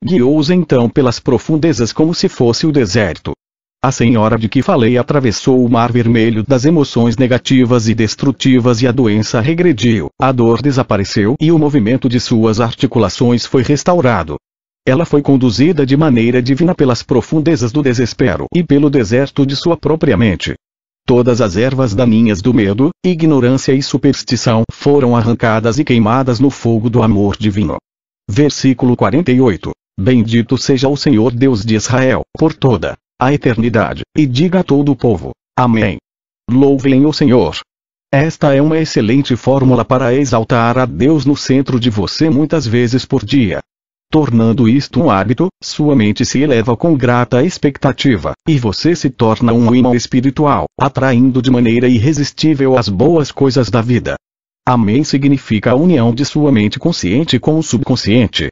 guiou-os então pelas profundezas como se fosse o deserto. A senhora de que falei atravessou o mar vermelho das emoções negativas e destrutivas e a doença regrediu, a dor desapareceu e o movimento de suas articulações foi restaurado. Ela foi conduzida de maneira divina pelas profundezas do desespero e pelo deserto de sua própria mente. Todas as ervas daninhas do medo, ignorância e superstição foram arrancadas e queimadas no fogo do amor divino. Versículo 48. Bendito seja o Senhor Deus de Israel, por toda a eternidade, e diga a todo o povo: Amém. Louvem o Senhor. Esta é uma excelente fórmula para exaltar a Deus no centro de você muitas vezes por dia. Tornando isto um hábito, sua mente se eleva com grata expectativa, e você se torna um imã espiritual, atraindo de maneira irresistível as boas coisas da vida. Amém significa a união de sua mente consciente com o subconsciente.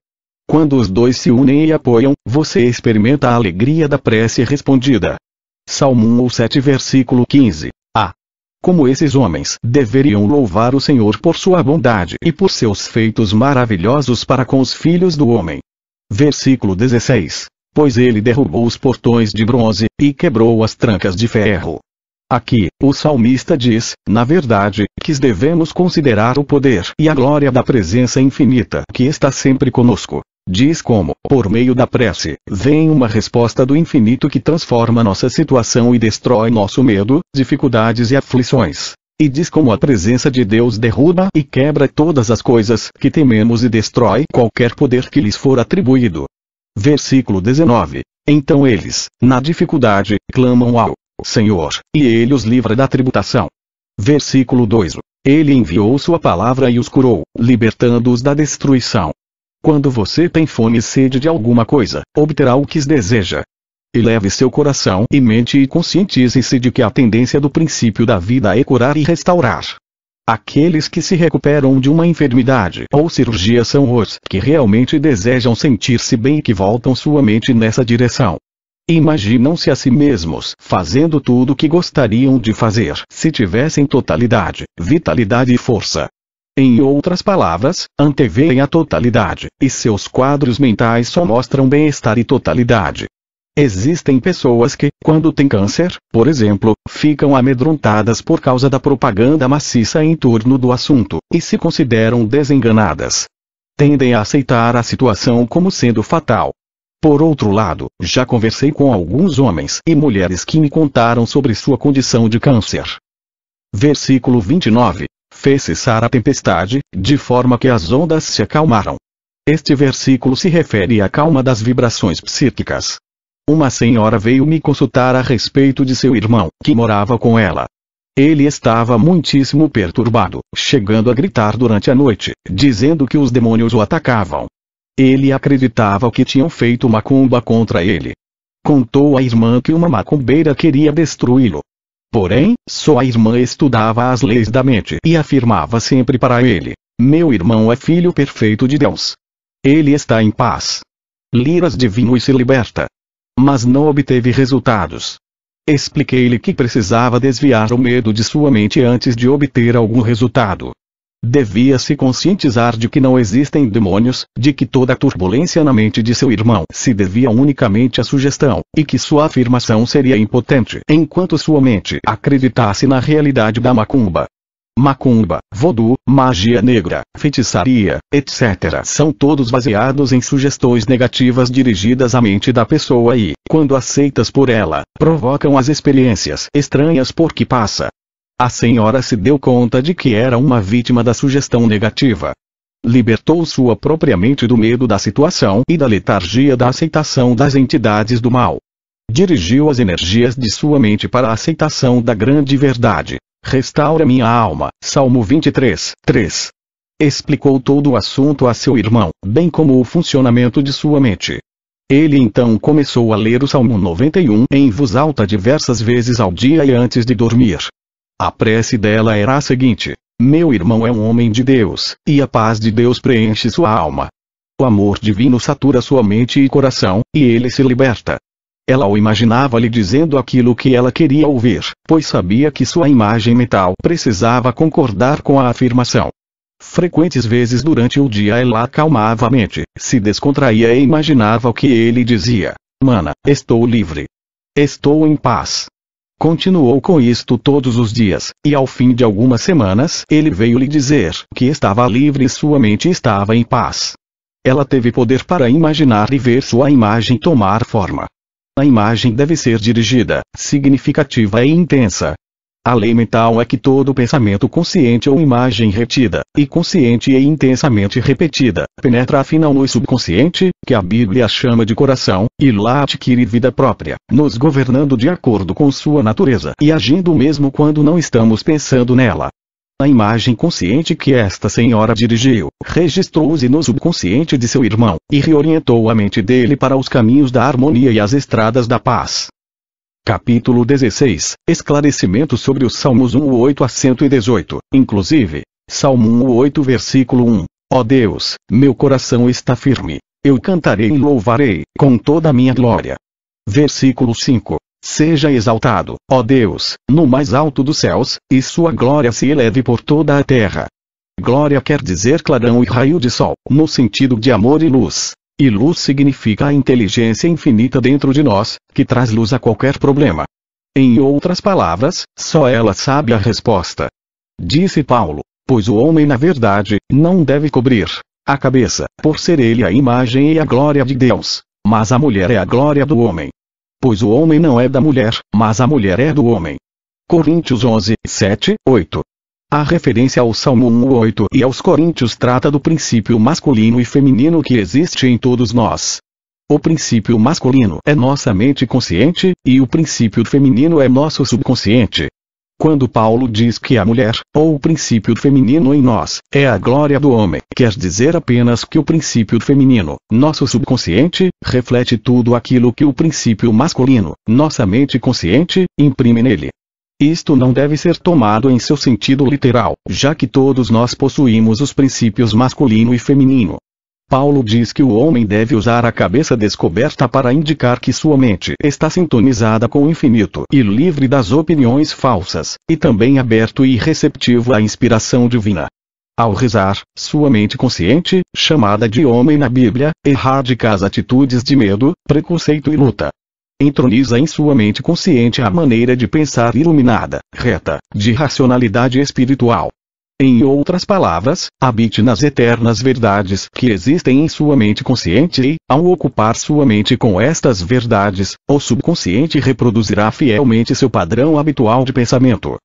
Quando os dois se unem e apoiam, você experimenta a alegria da prece respondida. Salmo 1:7 versículo 15. Como esses homens deveriam louvar o Senhor por sua bondade e por seus feitos maravilhosos para com os filhos do homem. Versículo 16. Pois ele derrubou os portões de bronze, e quebrou as trancas de ferro. Aqui, o salmista diz, na verdade, que devemos considerar o poder e a glória da presença infinita que está sempre conosco. Diz como, por meio da prece, vem uma resposta do infinito que transforma nossa situação e destrói nosso medo, dificuldades e aflições. E diz como a presença de Deus derruba e quebra todas as coisas que tememos e destrói qualquer poder que lhes for atribuído. Versículo 19. Então eles, na dificuldade, clamam ao Senhor, e ele os livra da tributação. Versículo 2. Ele enviou sua palavra e os curou, libertando-os da destruição. Quando você tem fome e sede de alguma coisa, obterá o que deseja. Eleve seu coração e mente e conscientize-se de que a tendência do princípio da vida é curar e restaurar. Aqueles que se recuperam de uma enfermidade ou cirurgia são os que realmente desejam sentir-se bem e que voltam sua mente nessa direção. Imaginam-se a si mesmos fazendo tudo o que gostariam de fazer se tivessem totalidade, vitalidade e força. Em outras palavras, anteveem a totalidade, e seus quadros mentais só mostram bem-estar e totalidade. Existem pessoas que, quando têm câncer, por exemplo, ficam amedrontadas por causa da propaganda maciça em torno do assunto, e se consideram desenganadas. Tendem a aceitar a situação como sendo fatal. Por outro lado, já conversei com alguns homens e mulheres que me contaram sobre sua condição de câncer. Versículo 29. Fez cessar a tempestade, de forma que as ondas se acalmaram. Este versículo se refere à calma das vibrações psíquicas. Uma senhora veio me consultar a respeito de seu irmão, que morava com ela. Ele estava muitíssimo perturbado, chegando a gritar durante a noite, dizendo que os demônios o atacavam. Ele acreditava que tinham feito macumba contra ele. Contou à irmã que uma macumbeira queria destruí-lo. Porém, só a irmã estudava as leis da mente e afirmava sempre para ele: meu irmão é filho perfeito de Deus. Ele está em paz. Liras divino e se liberta. Mas não obteve resultados. Expliquei-lhe que precisava desviar o medo de sua mente antes de obter algum resultado. Devia se conscientizar de que não existem demônios, de que toda a turbulência na mente de seu irmão se devia unicamente à sugestão, e que sua afirmação seria impotente enquanto sua mente acreditasse na realidade da macumba. Macumba, vodu, magia negra, feitiçaria, etc. são todos baseados em sugestões negativas dirigidas à mente da pessoa e, quando aceitas por ela, provocam as experiências estranhas por que passa. A senhora se deu conta de que era uma vítima da sugestão negativa. Libertou sua própria mente do medo da situação e da letargia da aceitação das entidades do mal. Dirigiu as energias de sua mente para a aceitação da grande verdade. Restaura minha alma, Salmo 23, 3. Explicou todo o assunto a seu irmão, bem como o funcionamento de sua mente. Ele então começou a ler o Salmo 91 em voz alta diversas vezes ao dia e antes de dormir. A prece dela era a seguinte: meu irmão é um homem de Deus, e a paz de Deus preenche sua alma. O amor divino satura sua mente e coração, e ele se liberta. Ela o imaginava lhe dizendo aquilo que ela queria ouvir, pois sabia que sua imagem mental precisava concordar com a afirmação. Frequentes vezes durante o dia ela acalmava a mente, se descontraía e imaginava o que ele dizia. Mana, estou livre. Estou em paz. Continuou com isto todos os dias, e ao fim de algumas semanas ele veio lhe dizer que estava livre e sua mente estava em paz. Ela teve poder para imaginar e ver sua imagem tomar forma. A imagem deve ser dirigida, significativa e intensa. A lei mental é que todo pensamento consciente ou imagem retida, e consciente e intensamente repetida, penetra afinal no subconsciente, que a Bíblia chama de coração, e lá adquire vida própria, nos governando de acordo com sua natureza e agindo mesmo quando não estamos pensando nela. A imagem consciente que esta senhora dirigiu, registrou-se no subconsciente de seu irmão, e reorientou a mente dele para os caminhos da harmonia e as estradas da paz. Capítulo 16. Esclarecimento sobre os Salmos 1:8 a 118, inclusive, Salmo 1:8 versículo 1. Ó Deus, meu coração está firme. Eu cantarei e louvarei, com toda a minha glória. Versículo 5. Seja exaltado, ó Deus, no mais alto dos céus, e sua glória se eleve por toda a terra. Glória quer dizer clarão e raio de sol, no sentido de amor e luz. E luz significa a inteligência infinita dentro de nós, que traz luz a qualquer problema. Em outras palavras, só ela sabe a resposta. Disse Paulo, pois o homem na verdade, não deve cobrir a cabeça, por ser ele a imagem e a glória de Deus, mas a mulher é a glória do homem. Pois o homem não é da mulher, mas a mulher é do homem. Coríntios 11, 7, 8. A referência ao Salmo 1:8 e aos Coríntios trata do princípio masculino e feminino que existe em todos nós. O princípio masculino é nossa mente consciente, e o princípio feminino é nosso subconsciente. Quando Paulo diz que a mulher, ou o princípio feminino em nós, é a glória do homem, quer dizer apenas que o princípio feminino, nosso subconsciente, reflete tudo aquilo que o princípio masculino, nossa mente consciente, imprime nele. Isto não deve ser tomado em seu sentido literal, já que todos nós possuímos os princípios masculino e feminino. Paulo diz que o homem deve usar a cabeça descoberta para indicar que sua mente está sintonizada com o infinito e livre das opiniões falsas, e também aberto e receptivo à inspiração divina. Ao rezar, sua mente consciente, chamada de homem na Bíblia, erradica as atitudes de medo, preconceito e luta. Entroniza em sua mente consciente a maneira de pensar iluminada, reta, de racionalidade espiritual. Em outras palavras, habite nas eternas verdades que existem em sua mente consciente e, ao ocupar sua mente com estas verdades, o subconsciente reproduzirá fielmente seu padrão habitual de pensamento.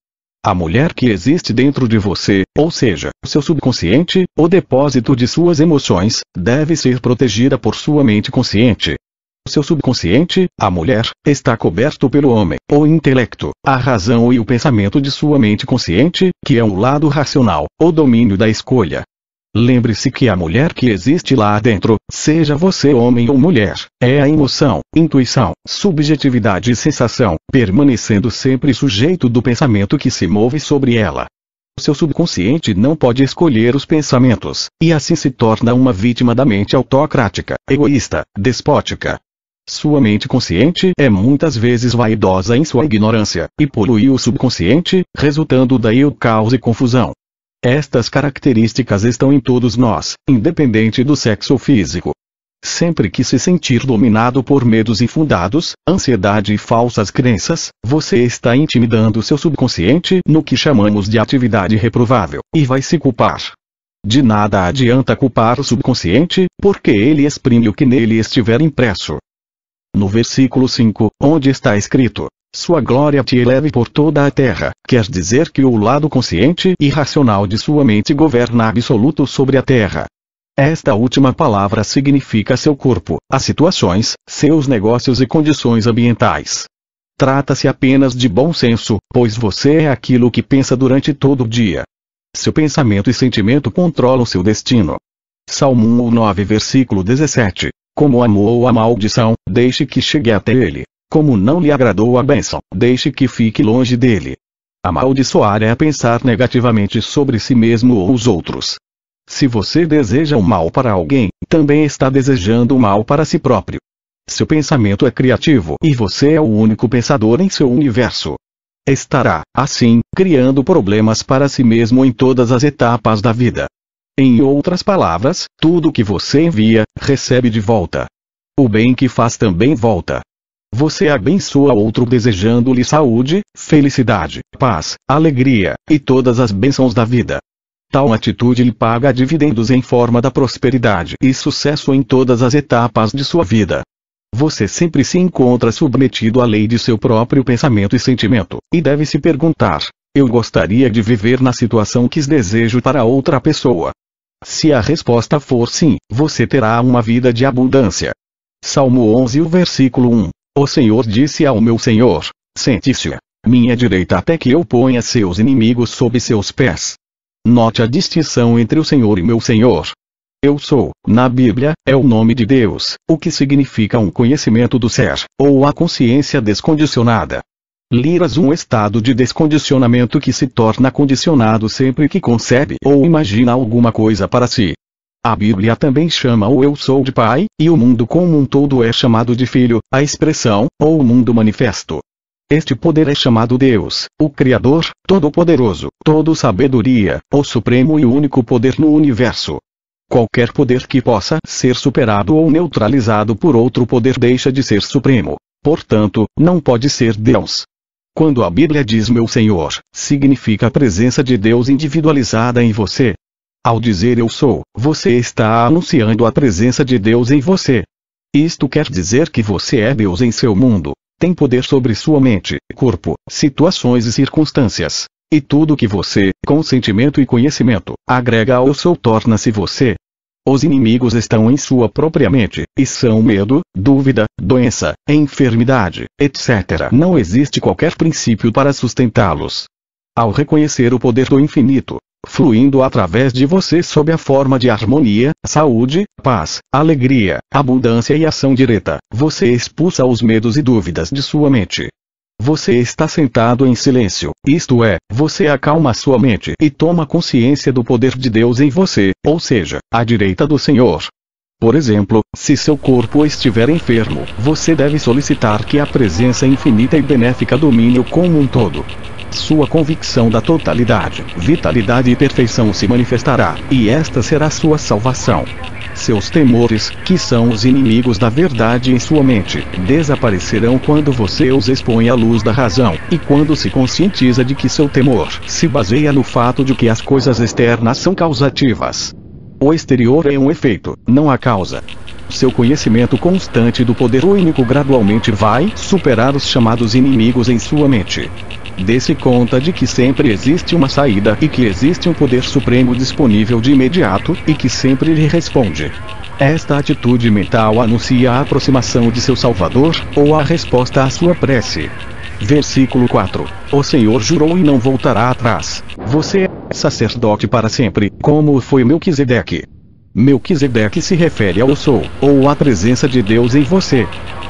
A mulher que existe dentro de você, ou seja, seu subconsciente, o depósito de suas emoções, deve ser protegida por sua mente consciente. Seu subconsciente, a mulher, está coberto pelo homem, o intelecto, a razão e o pensamento de sua mente consciente, que é o lado racional, o domínio da escolha. Lembre-se que a mulher que existe lá dentro, seja você homem ou mulher, é a emoção, intuição, subjetividade e sensação, permanecendo sempre sujeito do pensamento que se move sobre ela. Seu subconsciente não pode escolher os pensamentos, e assim se torna uma vítima da mente autocrática, egoísta, despótica. Sua mente consciente é muitas vezes vaidosa em sua ignorância, e polui o subconsciente, resultando daí o caos e confusão. Estas características estão em todos nós, independente do sexo físico. Sempre que se sentir dominado por medos infundados, ansiedade e falsas crenças, você está intimidando seu subconsciente no que chamamos de atividade reprovável, e vai se culpar. De nada adianta culpar o subconsciente, porque ele exprime o que nele estiver impresso. No versículo 5, onde está escrito, sua glória te eleve por toda a terra, quer dizer que o lado consciente e racional de sua mente governa absoluto sobre a terra. Esta última palavra significa seu corpo, as situações, seus negócios e condições ambientais. Trata-se apenas de bom senso, pois você é aquilo que pensa durante todo o dia. Seu pensamento e sentimento controlam seu destino. Salmo 9 versículo 17. Como amou a maldição, deixe que chegue até ele. Como não lhe agradou a bênção, deixe que fique longe dele. Amaldiçoar é pensar negativamente sobre si mesmo ou os outros. Se você deseja o mal para alguém, também está desejando o mal para si próprio. Seu pensamento é criativo e você é o único pensador em seu universo. Estará, assim, criando problemas para si mesmo em todas as etapas da vida. Em outras palavras, tudo que você envia, recebe de volta. O bem que faz também volta. Você abençoa outro desejando-lhe saúde, felicidade, paz, alegria, e todas as bênçãos da vida. Tal atitude lhe paga dividendos em forma da prosperidade e sucesso em todas as etapas de sua vida. Você sempre se encontra submetido à lei de seu próprio pensamento e sentimento, e deve se perguntar: eu gostaria de viver na situação que desejo para outra pessoa? Se a resposta for sim, você terá uma vida de abundância. Salmo 11, o versículo 1. O Senhor disse ao meu Senhor: sente-se à minha direita até que eu ponha seus inimigos sob seus pés. Note a distinção entre o Senhor e meu Senhor. Eu sou, na Bíblia, é o nome de Deus, o que significa um conhecimento do ser, ou a consciência descondicionada. Liras um estado de descondicionamento que se torna condicionado sempre que concebe ou imagina alguma coisa para si. A Bíblia também chama o eu sou de pai, e o mundo como um todo é chamado de filho, a expressão, ou o mundo manifesto. Este poder é chamado Deus, o Criador, Todo-Poderoso, Todo-Sabedoria, o Supremo e o único poder no universo. Qualquer poder que possa ser superado ou neutralizado por outro poder deixa de ser supremo. Portanto, não pode ser Deus. Quando a Bíblia diz meu Senhor, significa a presença de Deus individualizada em você. Ao dizer eu sou, você está anunciando a presença de Deus em você. Isto quer dizer que você é Deus em seu mundo, tem poder sobre sua mente, corpo, situações e circunstâncias. E tudo que você, com sentimento e conhecimento, agrega ao eu sou torna-se você. Os inimigos estão em sua própria mente, e são medo, dúvida, doença, enfermidade, etc. Não existe qualquer princípio para sustentá-los. Ao reconhecer o poder do infinito, fluindo através de você sob a forma de harmonia, saúde, paz, alegria, abundância e ação direta, você expulsa os medos e dúvidas de sua mente. Você está sentado em silêncio, isto é, você acalma sua mente e toma consciência do poder de Deus em você, ou seja, à direita do Senhor. Por exemplo, se seu corpo estiver enfermo, você deve solicitar que a presença infinita e benéfica domine o como um todo. Sua convicção da totalidade, vitalidade e perfeição se manifestará, e esta será sua salvação. Seus temores, que são os inimigos da verdade em sua mente, desaparecerão quando você os expõe à luz da razão, e quando se conscientiza de que seu temor se baseia no fato de que as coisas externas são causativas. O exterior é um efeito, não a causa. Seu conhecimento constante do poder único gradualmente vai superar os chamados inimigos em sua mente. Dê-se conta de que sempre existe uma saída e que existe um poder supremo disponível de imediato e que sempre lhe responde. Esta atitude mental anuncia a aproximação de seu Salvador, ou a resposta à sua prece. Versículo 4. O Senhor jurou e não voltará atrás. Você é sacerdote para sempre, como foi Melquisedeque. Melquisedeque se refere ao eu sou, ou à presença de Deus em você.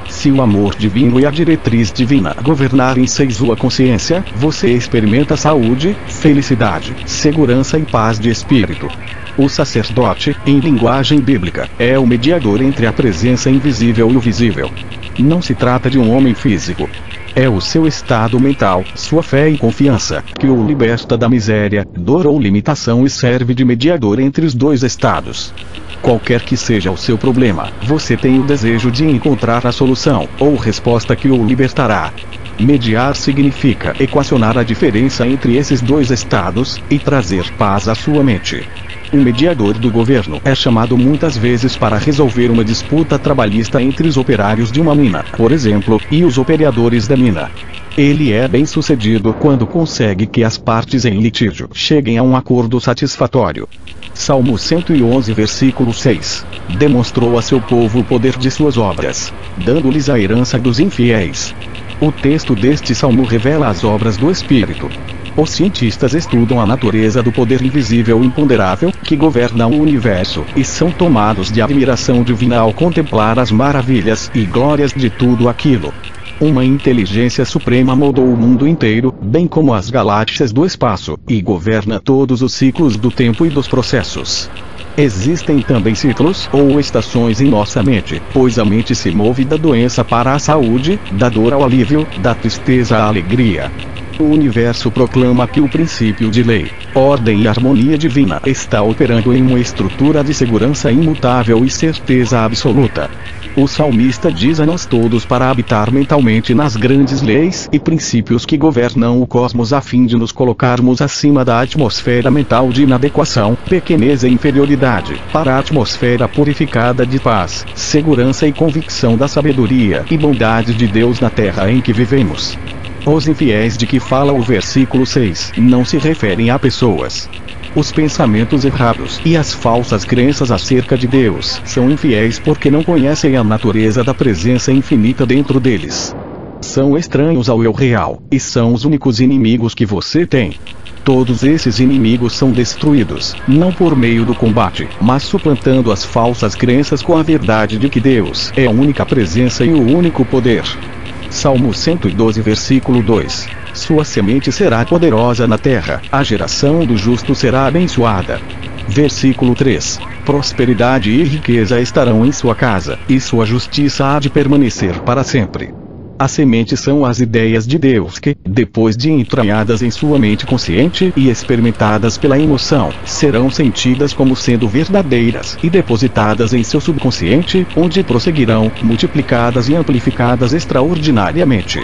Se o amor divino e a diretriz divina governarem sua consciência, você experimenta saúde, felicidade, segurança e paz de espírito. O sacerdote, em linguagem bíblica, é o mediador entre a presença invisível e o visível. Não se trata de um homem físico. É o seu estado mental, sua fé e confiança, que o liberta da miséria, dor ou limitação e serve de mediador entre os dois estados. Qualquer que seja o seu problema, você tem o desejo de encontrar a solução, ou resposta que o libertará. Mediar significa equacionar a diferença entre esses dois estados, e trazer paz à sua mente. O mediador do governo é chamado muitas vezes para resolver uma disputa trabalhista entre os operários de uma mina, por exemplo, e os operadores da mina. Ele é bem-sucedido quando consegue que as partes em litígio cheguem a um acordo satisfatório. Salmo 111 versículo 6. Demonstrou a seu povo o poder de suas obras, dando-lhes a herança dos infiéis. O texto deste salmo revela as obras do Espírito. Os cientistas estudam a natureza do poder invisível e imponderável, que governa o universo, e são tomados de admiração divina ao contemplar as maravilhas e glórias de tudo aquilo. Uma inteligência suprema moldou o mundo inteiro, bem como as galáxias do espaço, e governa todos os ciclos do tempo e dos processos. Existem também ciclos ou estações em nossa mente, pois a mente se move da doença para a saúde, da dor ao alívio, da tristeza à alegria. O universo proclama que o princípio de lei, ordem e harmonia divina está operando em uma estrutura de segurança imutável e certeza absoluta. O salmista diz a nós todos para habitar mentalmente nas grandes leis e princípios que governam o cosmos a fim de nos colocarmos acima da atmosfera mental de inadequação, pequenez e inferioridade, para a atmosfera purificada de paz, segurança e convicção da sabedoria e bondade de Deus na terra em que vivemos. Os infiéis de que fala o versículo 6 não se referem a pessoas. Os pensamentos errados e as falsas crenças acerca de Deus são infiéis porque não conhecem a natureza da presença infinita dentro deles. São estranhos ao eu real, e são os únicos inimigos que você tem. Todos esses inimigos são destruídos, não por meio do combate, mas suplantando as falsas crenças com a verdade de que Deus é a única presença e o único poder. Salmo 112 versículo 2. Sua semente será poderosa na terra, a geração do justo será abençoada. Versículo 3. Prosperidade e riqueza estarão em sua casa, e sua justiça há de permanecer para sempre. As sementes são as ideias de Deus que, depois de entranhadas em sua mente consciente e experimentadas pela emoção, serão sentidas como sendo verdadeiras e depositadas em seu subconsciente, onde prosseguirão, multiplicadas e amplificadas extraordinariamente.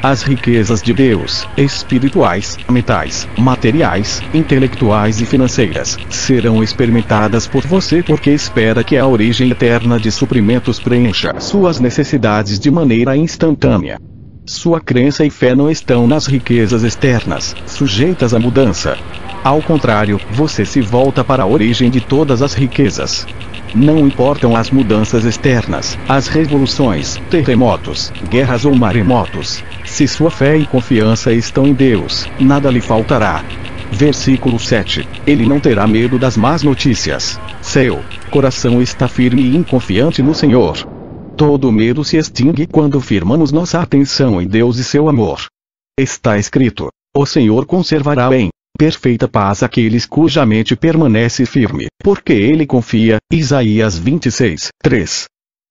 As riquezas de Deus, espirituais, mentais, materiais, intelectuais e financeiras, serão experimentadas por você porque espera que a origem eterna de suprimentos preencha suas necessidades de maneira instantânea. Sua crença e fé não estão nas riquezas externas, sujeitas à mudança. Ao contrário, você se volta para a origem de todas as riquezas. Não importam as mudanças externas, as revoluções, terremotos, guerras ou maremotos. Se sua fé e confiança estão em Deus, nada lhe faltará. Versículo 7. Ele não terá medo das más notícias. Seu coração está firme e inconfiante no Senhor. Todo medo se extingue quando firmamos nossa atenção em Deus e seu amor. Está escrito: o Senhor conservará em perfeita paz aqueles cuja mente permanece firme, porque ele confia. Isaías 26, 3.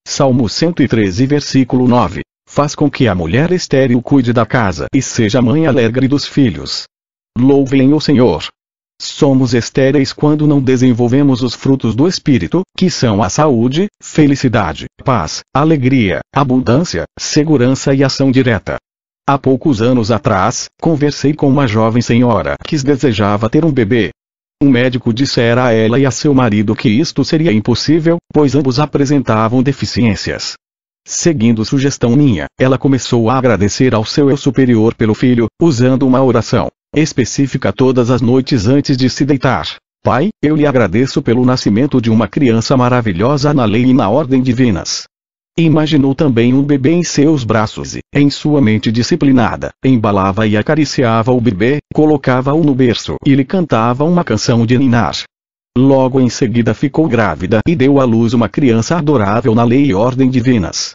Salmo 113 versículo 9. Faz com que a mulher estéril cuide da casa e seja mãe alegre dos filhos. Louvem o Senhor. Somos estéreis quando não desenvolvemos os frutos do Espírito, que são a saúde, felicidade, paz, alegria, abundância, segurança e ação direta. Há poucos anos atrás, conversei com uma jovem senhora que desejava ter um bebê. Um médico dissera a ela e a seu marido que isto seria impossível, pois ambos apresentavam deficiências. Seguindo sugestão minha, ela começou a agradecer ao seu eu superior pelo filho, usando uma oração específica todas as noites antes de se deitar. Pai, eu lhe agradeço pelo nascimento de uma criança maravilhosa na lei e na ordem divinas. Imaginou também um bebê em seus braços e, em sua mente disciplinada, embalava e acariciava o bebê, colocava-o no berço e lhe cantava uma canção de ninar. Logo em seguida ficou grávida e deu à luz uma criança adorável na lei e ordem divinas.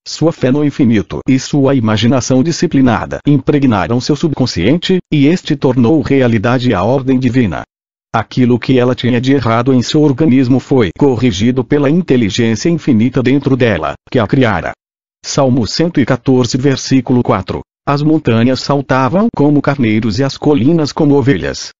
Sua fé no infinito e sua imaginação disciplinada impregnaram seu subconsciente, e este tornou realidade a ordem divina. Aquilo que ela tinha de errado em seu organismo foi corrigido pela inteligência infinita dentro dela, que a criara. Salmo 114 versículo 4. As montanhas saltavam como carneiros e as colinas como ovelhas.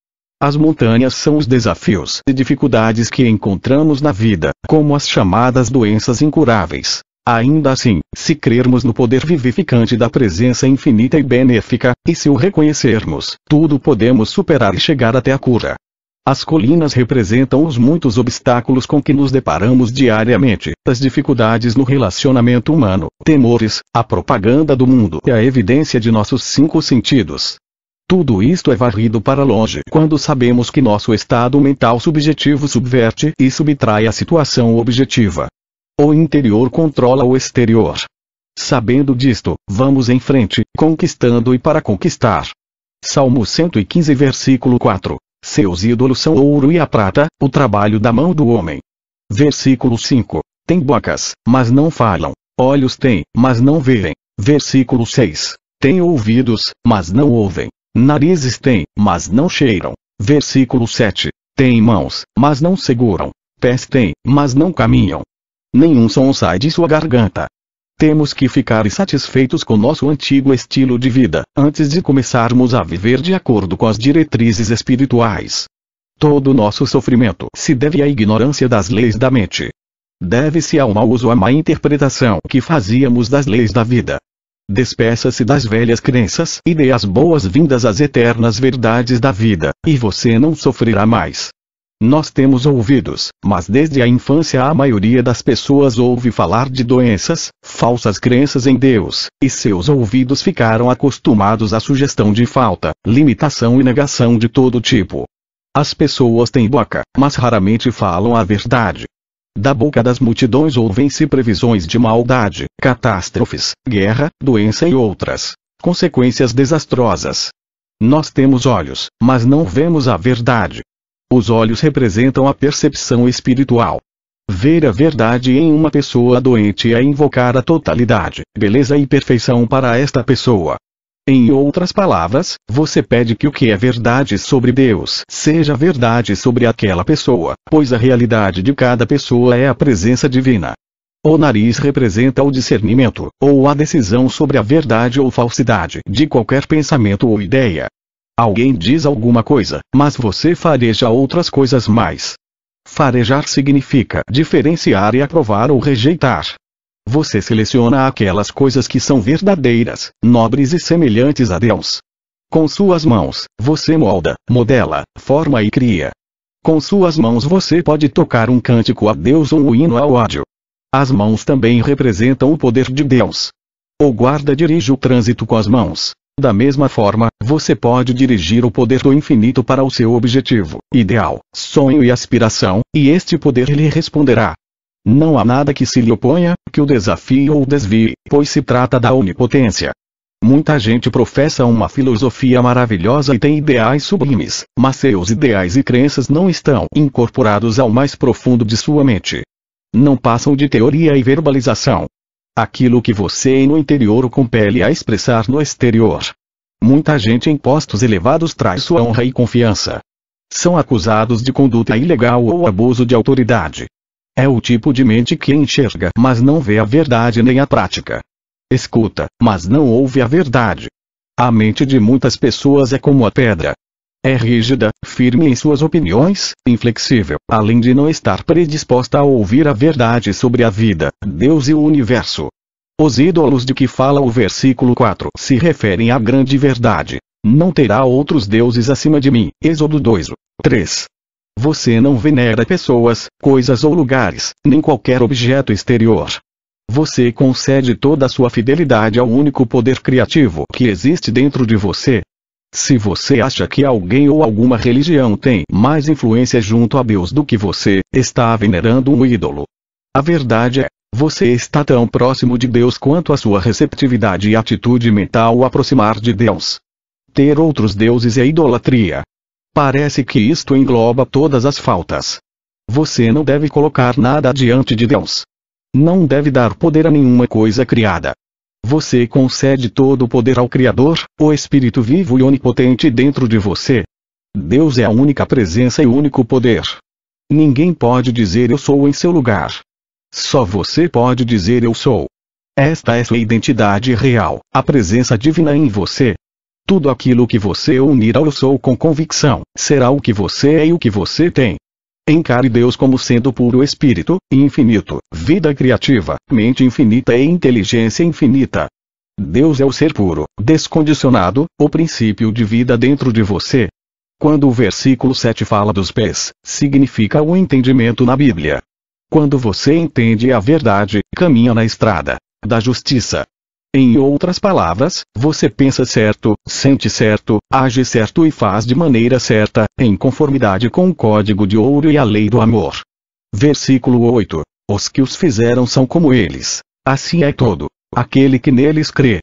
As montanhas são os desafios e dificuldades que encontramos na vida, como as chamadas doenças incuráveis. Ainda assim, se crermos no poder vivificante da presença infinita e benéfica, e se o reconhecermos, tudo podemos superar e chegar até a cura. As colinas representam os muitos obstáculos com que nos deparamos diariamente, as dificuldades no relacionamento humano, temores, a propaganda do mundo e a evidência de nossos 5 sentidos. Tudo isto é varrido para longe quando sabemos que nosso estado mental subjetivo subverte e subtrai a situação objetiva. O interior controla o exterior. Sabendo disto, vamos em frente, conquistando e para conquistar. Salmo 115 versículo 4. Seus ídolos são o ouro e a prata, o trabalho da mão do homem. Versículo 5. Tem bocas, mas não falam. Olhos têm, mas não veem. Versículo 6. Tem ouvidos, mas não ouvem. Narizes têm, mas não cheiram. Versículo 7. Tem mãos, mas não seguram. Pés têm, mas não caminham. Nenhum som sai de sua garganta. Temos que ficar insatisfeitos com nosso antigo estilo de vida, antes de começarmos a viver de acordo com as diretrizes espirituais. Todo nosso sofrimento se deve à ignorância das leis da mente. Deve-se ao mau uso ou à má interpretação que fazíamos das leis da vida. Despeça-se das velhas crenças e dê as boas-vindas às eternas verdades da vida, e você não sofrerá mais. Nós temos ouvidos, mas desde a infância a maioria das pessoas ouve falar de doenças, falsas crenças em Deus, e seus ouvidos ficaram acostumados à sugestão de falta, limitação e negação de todo tipo. As pessoas têm boca, mas raramente falam a verdade. Da boca das multidões ouvem-se previsões de maldade, catástrofes, guerra, doença e outras consequências desastrosas. Nós temos olhos, mas não vemos a verdade. Os olhos representam a percepção espiritual. Ver a verdade em uma pessoa doente é invocar a totalidade, beleza e perfeição para esta pessoa. Em outras palavras, você pede que o que é verdade sobre Deus seja verdade sobre aquela pessoa, pois a realidade de cada pessoa é a presença divina. O nariz representa o discernimento, ou a decisão sobre a verdade ou falsidade de qualquer pensamento ou ideia. Alguém diz alguma coisa, mas você fareja outras coisas mais. Farejar significa diferenciar e aprovar ou rejeitar. Você seleciona aquelas coisas que são verdadeiras, nobres e semelhantes a Deus. Com suas mãos, você molda, modela, forma e cria. Com suas mãos você pode tocar um cântico a Deus ou um hino ao ódio. As mãos também representam o poder de Deus. O guarda dirige o trânsito com as mãos. Da mesma forma, você pode dirigir o poder do infinito para o seu objetivo, ideal, sonho e aspiração, e este poder lhe responderá. Não há nada que se lhe oponha, que o desafie ou desvie, pois se trata da onipotência. Muita gente professa uma filosofia maravilhosa e tem ideais sublimes, mas seus ideais e crenças não estão incorporados ao mais profundo de sua mente. Não passam de teoria e verbalização. Aquilo que você no interior o compele a expressar no exterior. Muita gente em postos elevados traz sua honra e confiança. São acusados de conduta ilegal ou abuso de autoridade. É o tipo de mente que enxerga, mas não vê a verdade nem a prática. Escuta, mas não ouve a verdade. A mente de muitas pessoas é como a pedra. É rígida, firme em suas opiniões, inflexível, além de não estar predisposta a ouvir a verdade sobre a vida, Deus e o universo. Os ídolos de que fala o versículo 4 se referem à grande verdade. Não terá outros deuses acima de mim. Êxodo 2:3. Você não venera pessoas, coisas ou lugares, nem qualquer objeto exterior. Você concede toda a sua fidelidade ao único poder criativo que existe dentro de você. Se você acha que alguém ou alguma religião tem mais influência junto a Deus do que você, está venerando um ídolo. A verdade é, você está tão próximo de Deus quanto a sua receptividade e atitude mental o aproximar de Deus. Ter outros deuses é idolatria. Parece que isto engloba todas as faltas. Você não deve colocar nada diante de Deus. Não deve dar poder a nenhuma coisa criada. Você concede todo o poder ao Criador, o Espírito vivo e onipotente dentro de você. Deus é a única presença e o único poder. Ninguém pode dizer eu sou em seu lugar. Só você pode dizer eu sou. Esta é sua identidade real, a presença divina em você. Tudo aquilo que você unir ao eu sou com convicção, será o que você é e o que você tem. Encare Deus como sendo puro espírito, infinito, vida criativa, mente infinita e inteligência infinita. Deus é o ser puro, descondicionado, o princípio de vida dentro de você. Quando o versículo 7 fala dos pés, significa o entendimento na Bíblia. Quando você entende a verdade, caminha na estrada da justiça. Em outras palavras, você pensa certo, sente certo, age certo e faz de maneira certa, em conformidade com o código de ouro e a lei do amor. Versículo 8. Os que os fizeram são como eles. Assim é todo aquele que neles crê.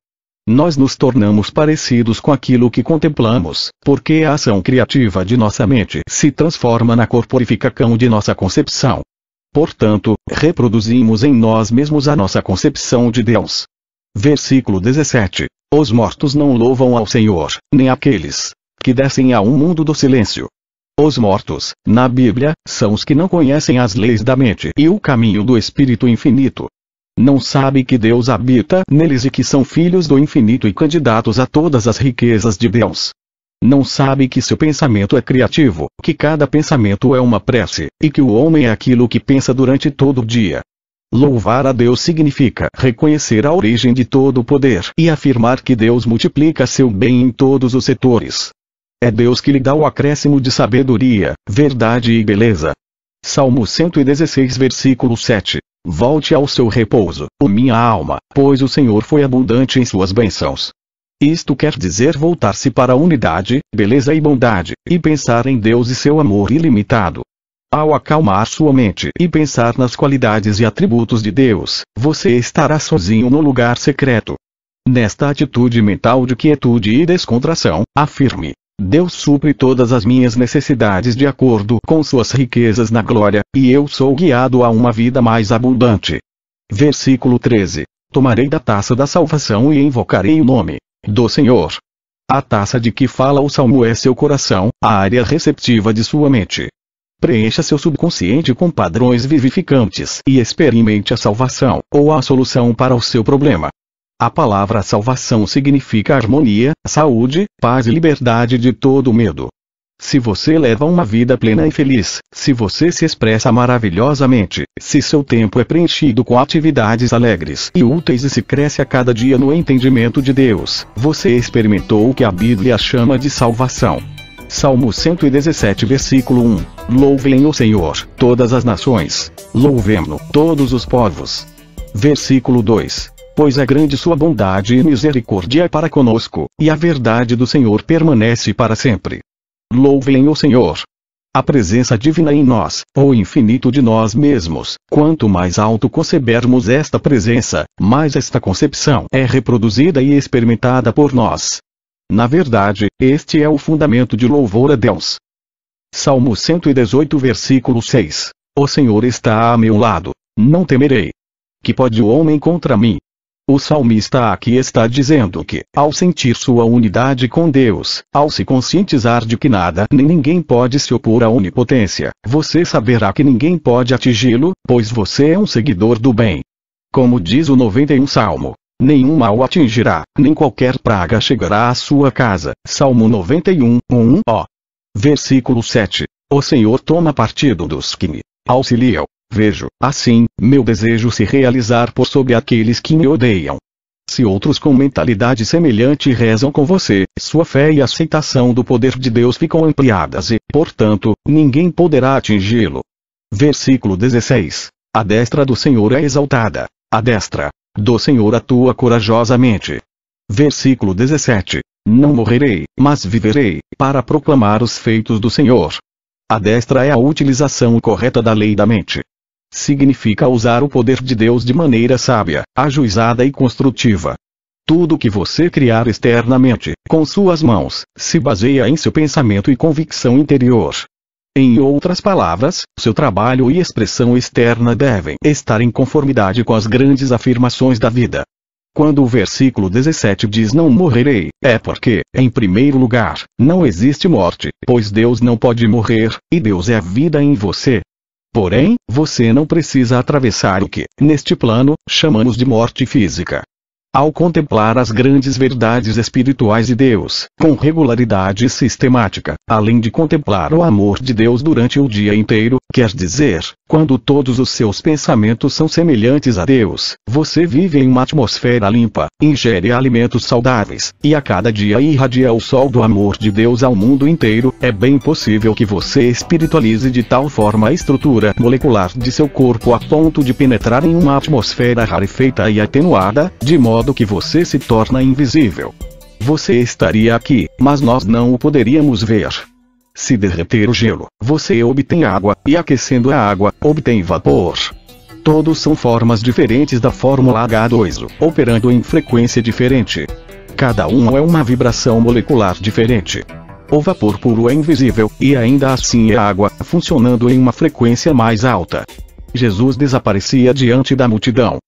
Nós nos tornamos parecidos com aquilo que contemplamos, porque a ação criativa de nossa mente se transforma na corporificação de nossa concepção. Portanto, reproduzimos em nós mesmos a nossa concepção de Deus. Versículo 17. Os mortos não louvam ao Senhor, nem aqueles que descem a um mundo do silêncio. Os mortos, na Bíblia, são os que não conhecem as leis da mente e o caminho do Espírito infinito. Não sabe que Deus habita neles e que são filhos do infinito e candidatos a todas as riquezas de Deus. Não sabe que seu pensamento é criativo, que cada pensamento é uma prece, e que o homem é aquilo que pensa durante todo o dia. Louvar a Deus significa reconhecer a origem de todo o poder e afirmar que Deus multiplica seu bem em todos os setores. É Deus que lhe dá o acréscimo de sabedoria, verdade e beleza. Salmo 116 versículo 7. Volte ao seu repouso, ó minha alma, pois o Senhor foi abundante em suas bênçãos. Isto quer dizer voltar-se para a unidade, beleza e bondade, e pensar em Deus e seu amor ilimitado. Ao acalmar sua mente e pensar nas qualidades e atributos de Deus, você estará sozinho no lugar secreto. Nesta atitude mental de quietude e descontração, afirme: Deus supre todas as minhas necessidades de acordo com suas riquezas na glória, e eu sou guiado a uma vida mais abundante. Versículo 13. Tomarei da taça da salvação e invocarei o nome do Senhor. A taça de que fala o Salmo é seu coração, a área receptiva de sua mente. Preencha seu subconsciente com padrões vivificantes e experimente a salvação, ou a solução para o seu problema. A palavra salvação significa harmonia, saúde, paz e liberdade de todo medo. Se você leva uma vida plena e feliz, se você se expressa maravilhosamente, se seu tempo é preenchido com atividades alegres e úteis e se cresce a cada dia no entendimento de Deus, você experimentou o que a Bíblia chama de salvação. Salmo 117 versículo 1. Louvem o Senhor, todas as nações. Louvemo, todos os povos. Versículo 2. Pois é grande sua bondade e misericórdia para conosco, e a verdade do Senhor permanece para sempre. Louvem o Senhor. A presença divina em nós, o infinito de nós mesmos, quanto mais alto concebermos esta presença, mais esta concepção é reproduzida e experimentada por nós. Na verdade, este é o fundamento de louvor a Deus. Salmo 118 versículo 6. O Senhor está a meu lado, não temerei. Que pode o homem contra mim? O salmista aqui está dizendo que, ao sentir sua unidade com Deus, ao se conscientizar de que nada nem ninguém pode se opor à onipotência, você saberá que ninguém pode atingi-lo, pois você é um seguidor do bem. Como diz o 91 Salmo. Nenhum mal atingirá, nem qualquer praga chegará à sua casa. Salmo 91, 1. Versículo 7. O Senhor toma partido dos que me auxiliam. Vejo, assim, meu desejo se realizar por sobre aqueles que me odeiam. Se outros com mentalidade semelhante rezam com você, sua fé e aceitação do poder de Deus ficam ampliadas e, portanto, ninguém poderá atingi-lo. Versículo 16. A destra do Senhor é exaltada. A destra do Senhor atua corajosamente. Versículo 17. Não morrerei, mas viverei, para proclamar os feitos do Senhor. A destra é a utilização correta da lei da mente. Significa usar o poder de Deus de maneira sábia, ajuizada e construtiva. Tudo que você criar externamente, com suas mãos, se baseia em seu pensamento e convicção interior. Em outras palavras, seu trabalho e expressão externa devem estar em conformidade com as grandes afirmações da vida. Quando o versículo 17 diz não morrerei, é porque, em primeiro lugar, não existe morte, pois Deus não pode morrer, e Deus é a vida em você. Porém, você não precisa atravessar o que, neste plano, chamamos de morte física. Ao contemplar as grandes verdades espirituais de Deus, com regularidade sistemática, além de contemplar o amor de Deus durante o dia inteiro, quer dizer, quando todos os seus pensamentos são semelhantes a Deus, você vive em uma atmosfera limpa, ingere alimentos saudáveis, e a cada dia irradia o sol do amor de Deus ao mundo inteiro, é bem possível que você espiritualize de tal forma a estrutura molecular de seu corpo a ponto de penetrar em uma atmosfera rarefeita e atenuada, de modo que você se torna invisível. Você estaria aqui, mas nós não o poderíamos ver. Se derreter o gelo, você obtém água, e aquecendo a água, obtém vapor. Todos são formas diferentes da fórmula H2O, operando em frequência diferente. Cada um é uma vibração molecular diferente. O vapor puro é invisível, e ainda assim é água, funcionando em uma frequência mais alta. Jesus desaparecia diante da multidão.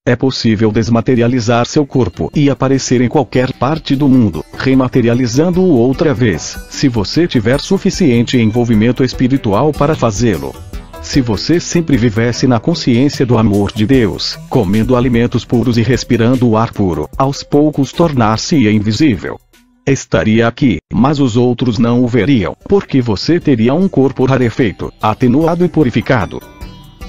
É possível desmaterializar seu corpo e aparecer em qualquer parte do mundo, rematerializando-o outra vez, se você tiver suficiente envolvimento espiritual para fazê-lo. Se você sempre vivesse na consciência do amor de Deus, comendo alimentos puros e respirando o ar puro, aos poucos tornar-se-ia invisível. Estaria aqui, mas os outros não o veriam, porque você teria um corpo rarefeito, atenuado e purificado.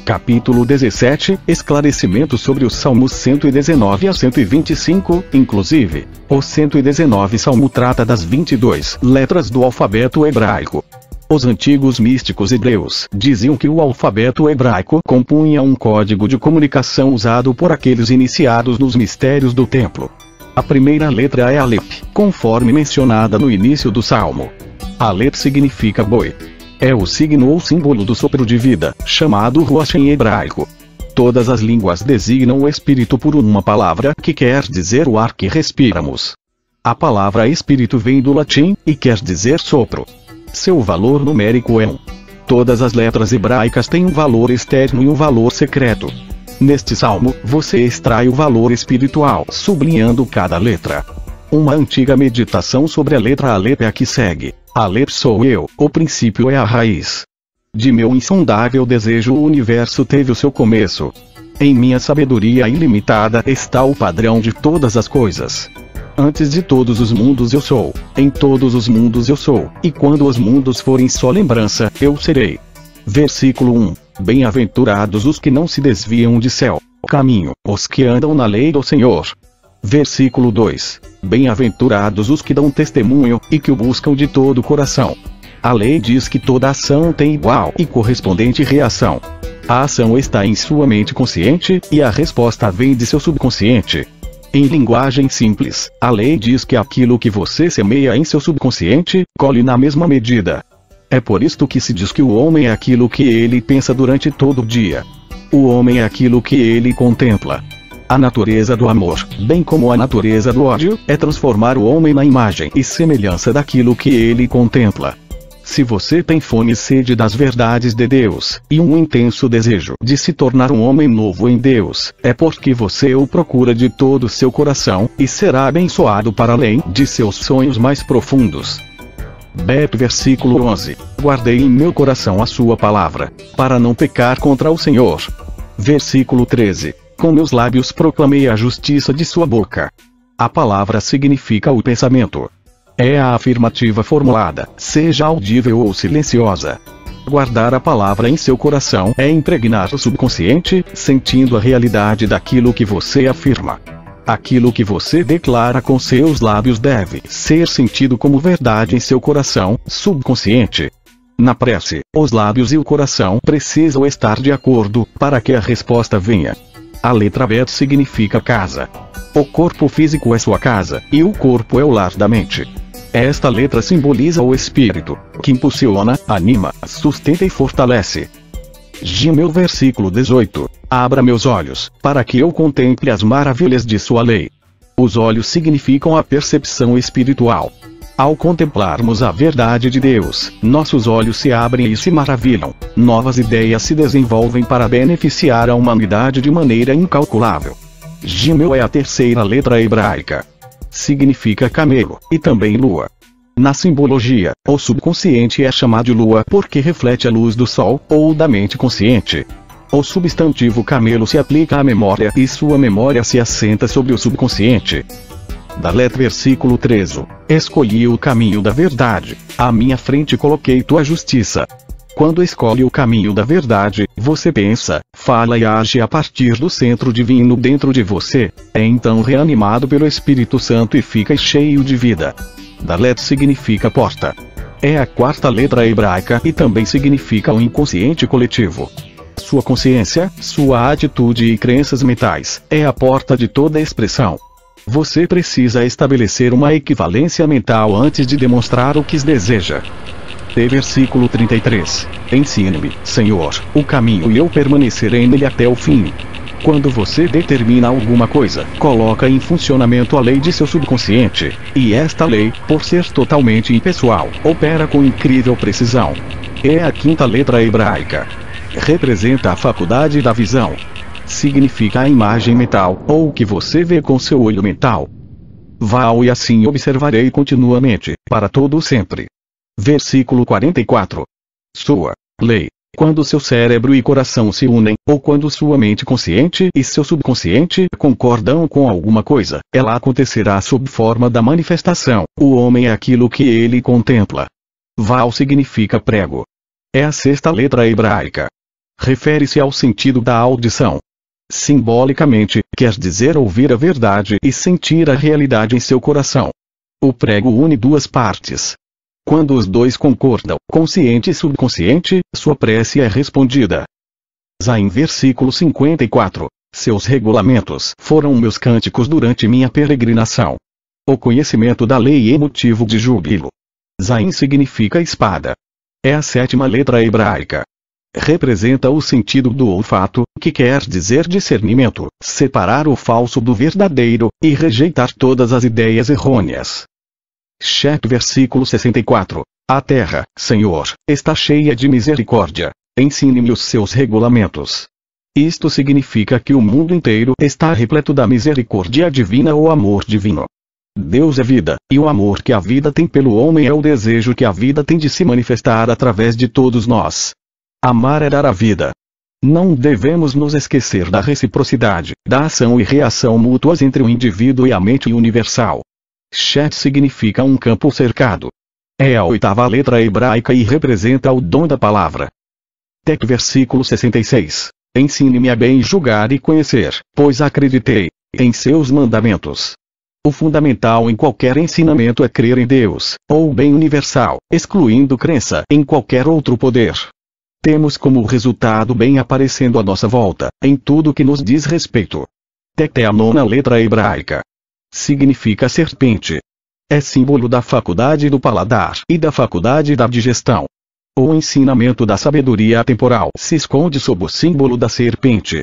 Capítulo 17 – Esclarecimento sobre os Salmos 119 a 125, inclusive. O 119 Salmo trata das 22 letras do alfabeto hebraico. Os antigos místicos hebreus diziam que o alfabeto hebraico compunha um código de comunicação usado por aqueles iniciados nos mistérios do templo. A primeira letra é Aleph, conforme mencionada no início do salmo. Aleph significa boi. É o signo ou símbolo do sopro de vida, chamado Ruach em hebraico. Todas as línguas designam o espírito por uma palavra que quer dizer o ar que respiramos. A palavra espírito vem do latim, e quer dizer sopro. Seu valor numérico é 1. Todas as letras hebraicas têm um valor externo e um valor secreto. Neste salmo, você extrai o valor espiritual, sublinhando cada letra. Uma antiga meditação sobre a letra Aleph é a que segue. Aleph sou eu, o princípio é a raiz. De meu insondável desejo o universo teve o seu começo. Em minha sabedoria ilimitada está o padrão de todas as coisas. Antes de todos os mundos eu sou, em todos os mundos eu sou, e quando os mundos forem só lembrança, eu serei. Versículo 1. Bem-aventurados os que não se desviam de seu caminho, os que andam na lei do Senhor. Versículo 2. Bem-aventurados os que dão testemunho, e que o buscam de todo o coração. A lei diz que toda ação tem igual e correspondente reação. A ação está em sua mente consciente, e a resposta vem de seu subconsciente. Em linguagem simples, a lei diz que aquilo que você semeia em seu subconsciente, colhe na mesma medida. É por isto que se diz que o homem é aquilo que ele pensa durante todo o dia. O homem é aquilo que ele contempla. A natureza do amor, bem como a natureza do ódio, é transformar o homem na imagem e semelhança daquilo que ele contempla. Se você tem fome e sede das verdades de Deus, e um intenso desejo de se tornar um homem novo em Deus, é porque você o procura de todo o seu coração, e será abençoado para além de seus sonhos mais profundos. Versículo 11. Guardei em meu coração a sua palavra, para não pecar contra o Senhor. Versículo 13. Com meus lábios proclamei a justiça de sua boca. A palavra significa o pensamento. É a afirmativa formulada, seja audível ou silenciosa. Guardar a palavra em seu coração é impregnar o subconsciente, sentindo a realidade daquilo que você afirma. Aquilo que você declara com seus lábios deve ser sentido como verdade em seu coração subconsciente. Na prece, os lábios e o coração precisam estar de acordo para que a resposta venha. A letra Bet significa casa. O corpo físico é sua casa, e o corpo é o lar da mente. Esta letra simboliza o espírito, que impulsiona, anima, sustenta e fortalece. Meu versículo 18. Abra meus olhos, para que eu contemple as maravilhas de sua lei. Os olhos significam a percepção espiritual. Ao contemplarmos a verdade de Deus, nossos olhos se abrem e se maravilham. Novas ideias se desenvolvem para beneficiar a humanidade de maneira incalculável. Gimel é a terceira letra hebraica. Significa camelo, e também lua. Na simbologia, o subconsciente é chamado de lua porque reflete a luz do sol, ou da mente consciente. O substantivo camelo se aplica à memória e sua memória se assenta sobre o subconsciente. Da letra versículo 13. Escolhi o caminho da verdade, à minha frente coloquei tua justiça. Quando escolhe o caminho da verdade, você pensa, fala e age a partir do centro divino dentro de você, é então reanimado pelo Espírito Santo e fica cheio de vida. Dalet significa porta. É a quarta letra hebraica e também significa o inconsciente coletivo. Sua consciência, sua atitude e crenças mentais, é a porta de toda expressão. Você precisa estabelecer uma equivalência mental antes de demonstrar o que deseja. Versículo 33. Ensina-me, Senhor, o caminho e eu permanecerei nele até o fim. Quando você determina alguma coisa, coloca em funcionamento a lei de seu subconsciente, e esta lei, por ser totalmente impessoal, opera com incrível precisão. É a quinta letra hebraica. Representa a faculdade da visão. Significa a imagem mental, ou o que você vê com seu olho mental. Vá-o e assim observarei continuamente, para todo sempre. Versículo 44. Sua lei Quando seu cérebro e coração se unem, ou quando sua mente consciente e seu subconsciente concordam com alguma coisa, ela acontecerá sob forma da manifestação. O homem é aquilo que ele contempla. Val significa prego. É a sexta letra hebraica. Refere-se ao sentido da audição. Simbolicamente, quer dizer ouvir a verdade e sentir a realidade em seu coração. O prego une duas partes. Quando os dois concordam, consciente e subconsciente, sua prece é respondida. Zaim versículo 54. Seus regulamentos foram meus cânticos durante minha peregrinação. O conhecimento da lei é motivo de júbilo. Zaim significa espada. É a sétima letra hebraica. Representa o sentido do olfato, que quer dizer discernimento, separar o falso do verdadeiro, e rejeitar todas as ideias errôneas. Chet versículo 64. A terra, Senhor, está cheia de misericórdia. Ensine-me os seus regulamentos. Isto significa que o mundo inteiro está repleto da misericórdia divina ou amor divino. Deus é vida, e o amor que a vida tem pelo homem é o desejo que a vida tem de se manifestar através de todos nós. Amar é dar a vida. Não devemos nos esquecer da reciprocidade, da ação e reação mútuas entre o indivíduo e a mente universal. Chet significa um campo cercado. É a oitava letra hebraica e representa o dom da palavra. Tet versículo 66. Ensine-me a bem julgar e conhecer, pois acreditei em seus mandamentos. O fundamental em qualquer ensinamento é crer em Deus, ou bem universal, excluindo crença em qualquer outro poder. Temos como resultado bem aparecendo à nossa volta, em tudo que nos diz respeito. Tet é a nona letra hebraica. Significa serpente. É símbolo da faculdade do paladar e da faculdade da digestão. O ensinamento da sabedoria atemporal se esconde sob o símbolo da serpente.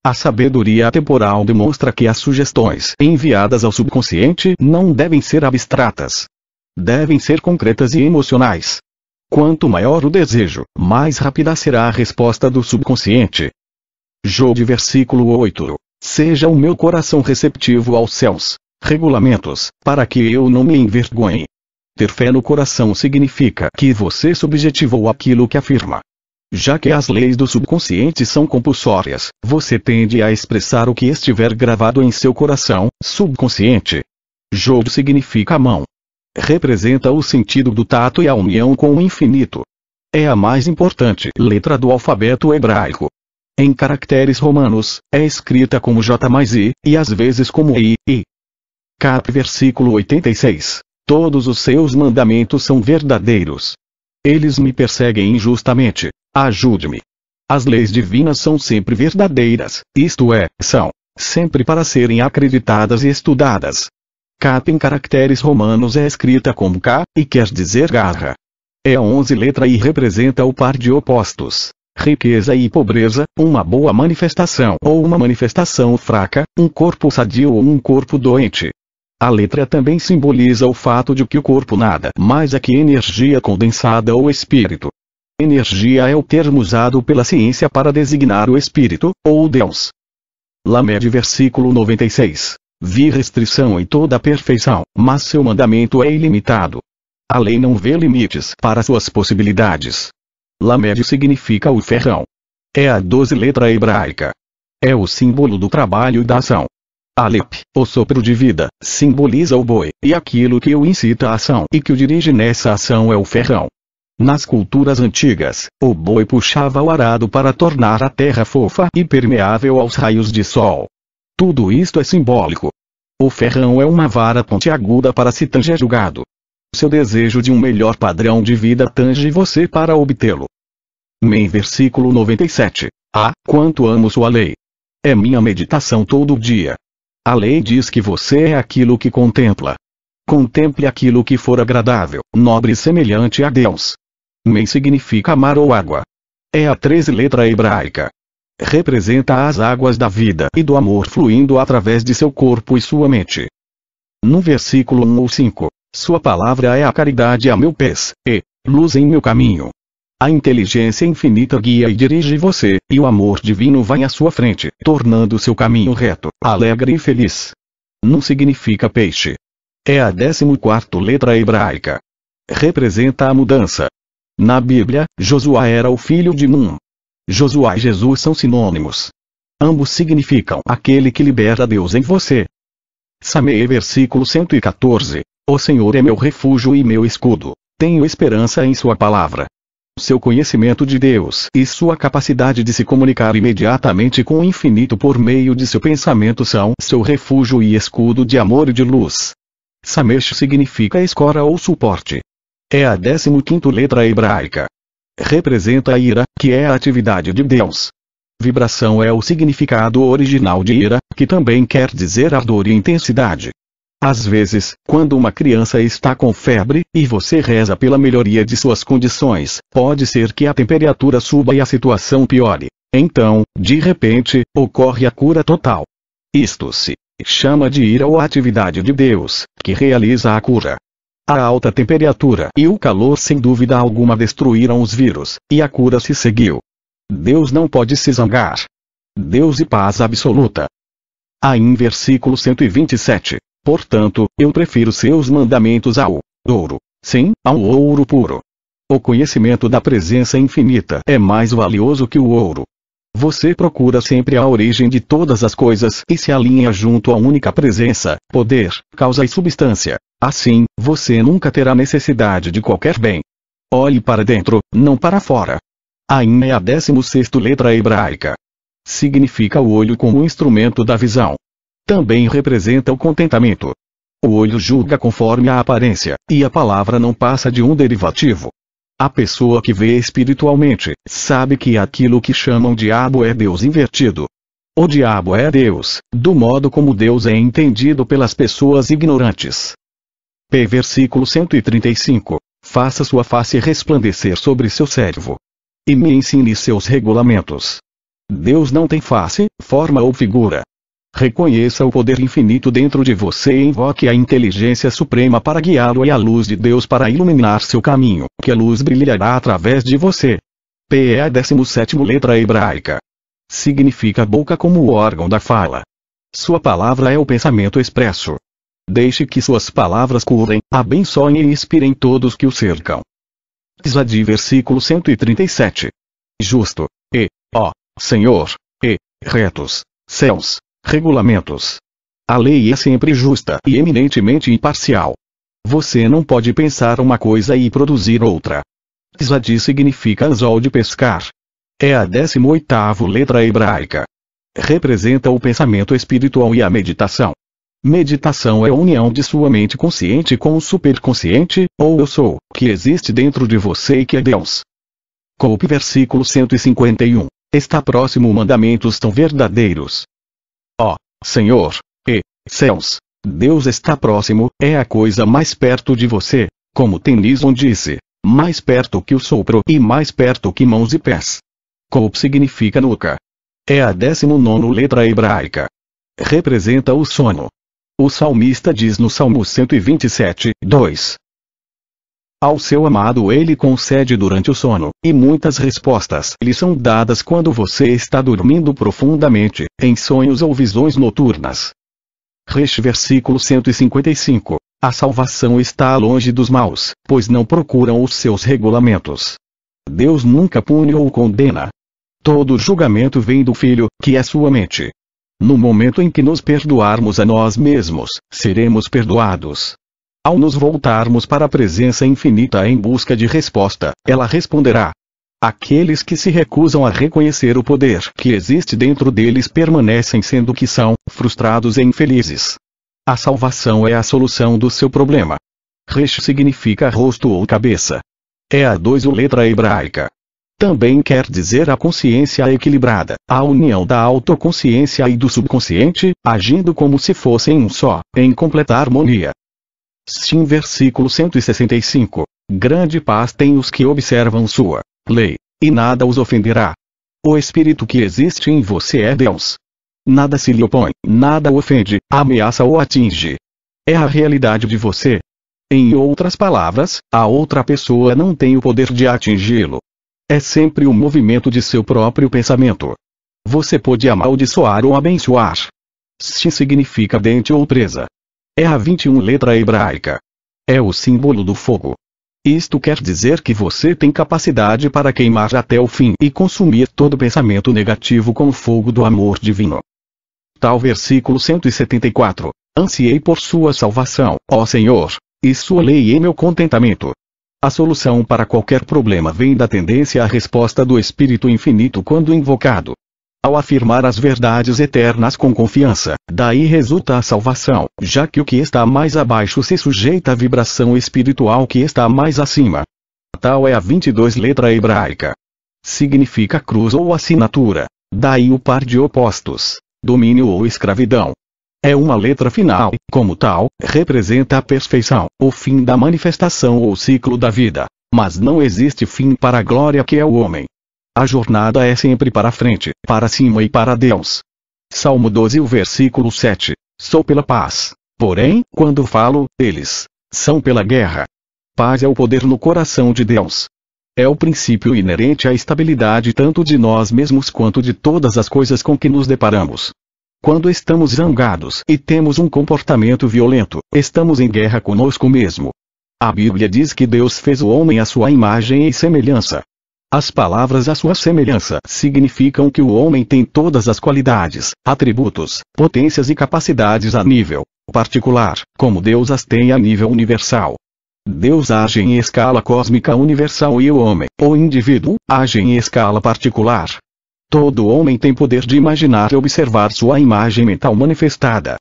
A sabedoria atemporal demonstra que as sugestões enviadas ao subconsciente não devem ser abstratas. Devem ser concretas e emocionais. Quanto maior o desejo, mais rápida será a resposta do subconsciente. Job versículo 8. Seja o meu coração receptivo aos céus regulamentos, para que eu não me envergonhe. Ter fé no coração significa que você subjetivou aquilo que afirma. Já que as leis do subconsciente são compulsórias, você tende a expressar o que estiver gravado em seu coração subconsciente. Job significa a mão. Representa o sentido do tato e a união com o infinito. É a mais importante letra do alfabeto hebraico. Em caracteres romanos, é escrita como J mais I, e às vezes como I. Cap versículo 86. Todos os seus mandamentos são verdadeiros. Eles me perseguem injustamente. Ajude-me. As leis divinas são sempre verdadeiras, isto é, são sempre para serem acreditadas e estudadas. Cap em caracteres romanos é escrita como K, e quer dizer garra. É a 11 letra e representa o par de opostos. Riqueza e pobreza, uma boa manifestação ou uma manifestação fraca, um corpo sadio ou um corpo doente. A letra também simboliza o fato de que o corpo nada mais é que energia condensada ou espírito. Energia é o termo usado pela ciência para designar o espírito, ou Deus. Lamed versículo 96. Vi restrição em toda a perfeição, mas seu mandamento é ilimitado. A lei não vê limites para suas possibilidades. Lamed significa o ferrão. É a 12 letra hebraica. É o símbolo do trabalho e da ação. Alep, o sopro de vida, simboliza o boi, e aquilo que o incita à ação e que o dirige nessa ação é o ferrão. Nas culturas antigas, o boi puxava o arado para tornar a terra fofa e permeável aos raios de sol. Tudo isto é simbólico. O ferrão é uma vara pontiaguda para se tanger julgado. Seu desejo de um melhor padrão de vida tange você para obtê-lo. Men versículo 97. Ah, quanto amo sua lei! É minha meditação todo dia. A lei diz que você é aquilo que contempla. Contemple aquilo que for agradável, nobre e semelhante a Deus. Men significa mar ou água. É a 13 letra hebraica. Representa as águas da vida e do amor fluindo através de seu corpo e sua mente. No versículo 1 ou 5, sua palavra é a caridade a meu pés, e luz em meu caminho. A inteligência infinita guia e dirige você, e o amor divino vai à sua frente, tornando seu caminho reto, alegre e feliz. Não significa peixe. É a 14ª letra hebraica. Representa a mudança. Na Bíblia, Josué era o filho de Nun. Josué e Jesus são sinônimos. Ambos significam aquele que libera Deus em você. Samei versículo 114. O Senhor é meu refúgio e meu escudo. Tenho esperança em sua palavra. Seu conhecimento de Deus e sua capacidade de se comunicar imediatamente com o infinito por meio de seu pensamento são seu refúgio e escudo de amor e de luz. Samesh significa escora ou suporte. É a 15ª letra hebraica. Representa a ira, que é a atividade de Deus. Vibração é o significado original de ira, que também quer dizer ardor e intensidade. Às vezes, quando uma criança está com febre, e você reza pela melhoria de suas condições, pode ser que a temperatura suba e a situação piore. Então, de repente, ocorre a cura total. Isto se chama de ira ou atividade de Deus, que realiza a cura. A alta temperatura e o calor sem dúvida alguma destruíram os vírus, e a cura se seguiu. Deus não pode se zangar. Deus e paz absoluta. Aí versículo 127. Portanto, eu prefiro seus mandamentos ao ouro. Sim, ao ouro puro. O conhecimento da presença infinita é mais valioso que o ouro. Você procura sempre a origem de todas as coisas e se alinha junto à única presença, poder, causa e substância. Assim, você nunca terá necessidade de qualquer bem. Olhe para dentro, não para fora. Ain é a 16ª letra hebraica. Significa o olho como instrumento da visão. Também representa o contentamento. O olho julga conforme a aparência, e a palavra não passa de um derivativo. A pessoa que vê espiritualmente, sabe que aquilo que chamam diabo é Deus invertido. O diabo é Deus, do modo como Deus é entendido pelas pessoas ignorantes. Versículo 135. Faça sua face resplandecer sobre seu servo. E me ensine seus regulamentos. Deus não tem face, forma ou figura. Reconheça o poder infinito dentro de você e invoque a inteligência suprema para guiá-lo e a luz de Deus para iluminar seu caminho, que a luz brilhará através de você. P é a 17ª letra hebraica. Significa boca como o órgão da fala. Sua palavra é o pensamento expresso. Deixe que suas palavras curem, abençoem e inspirem todos que o cercam. Tzadi versículo 137. Justo, ó Senhor, retos, céus, regulamentos. A lei é sempre justa e eminentemente imparcial. Você não pode pensar uma coisa e produzir outra. Tzadi significa anzol de pescar. É a 18ª letra hebraica. Representa o pensamento espiritual e a meditação. Meditação é a união de sua mente consciente com o superconsciente, ou eu sou, que existe dentro de você e que é Deus. Coupe versículo 151. Está próximo mandamentos tão verdadeiros. Ó Senhor, céus, Deus está próximo, é a coisa mais perto de você, como Tennyson disse, mais perto que o sopro e mais perto que mãos e pés. Coupe significa nuca. É a 19ª letra hebraica. Representa o sono. O salmista diz no Salmo 127, 2. Ao seu amado ele concede durante o sono, e muitas respostas lhe são dadas quando você está dormindo profundamente, em sonhos ou visões noturnas. Resh versículo 155. A salvação está longe dos maus, pois não procuram os seus regulamentos. Deus nunca pune ou condena. Todo julgamento vem do Filho, que é sua mente. No momento em que nos perdoarmos a nós mesmos, seremos perdoados. Ao nos voltarmos para a presença infinita em busca de resposta, ela responderá. Aqueles que se recusam a reconhecer o poder que existe dentro deles permanecem sendo o que são, frustrados e infelizes. A salvação é a solução do seu problema. Resh significa rosto ou cabeça. É a 2 letra hebraica. Também quer dizer a consciência equilibrada, a união da autoconsciência e do subconsciente, agindo como se fossem um só, em completa harmonia. Sim, versículo 165. Grande paz tem os que observam sua lei, e nada os ofenderá. O espírito que existe em você é Deus. Nada se lhe opõe, nada o ofende, ameaça ou atinge. É a realidade de você. Em outras palavras, a outra pessoa não tem o poder de atingi-lo. É sempre o movimento de seu próprio pensamento. Você pode amaldiçoar ou abençoar. Sim significa dente ou presa. É a 21 letra hebraica. É o símbolo do fogo. Isto quer dizer que você tem capacidade para queimar até o fim e consumir todo pensamento negativo com o fogo do amor divino. Tal versículo 174. Ansiei por sua salvação, ó Senhor, e sua lei é meu contentamento. A solução para qualquer problema vem da tendência à resposta do Espírito Infinito quando invocado. Ao afirmar as verdades eternas com confiança, daí resulta a salvação, já que o que está mais abaixo se sujeita à vibração espiritual que está mais acima. Tal é a 22 letra hebraica. Significa cruz ou assinatura, daí o par de opostos, domínio ou escravidão. É uma letra final, como tal, representa a perfeição, o fim da manifestação ou ciclo da vida, mas não existe fim para a glória que é o homem. A jornada é sempre para frente, para cima e para Deus. Salmo 12, o versículo 7. Sou pela paz. Porém, quando falo, eles são pela guerra. Paz é o poder no coração de Deus. É o princípio inerente à estabilidade tanto de nós mesmos quanto de todas as coisas com que nos deparamos. Quando estamos zangados e temos um comportamento violento, estamos em guerra conosco mesmo. A Bíblia diz que Deus fez o homem à sua imagem e semelhança. As palavras à sua semelhança significam que o homem tem todas as qualidades, atributos, potências e capacidades a nível particular, como Deus as tem a nível universal. Deus age em escala cósmica universal e o homem, o indivíduo, age em escala particular. Todo homem tem poder de imaginar e observar sua imagem mental manifestada.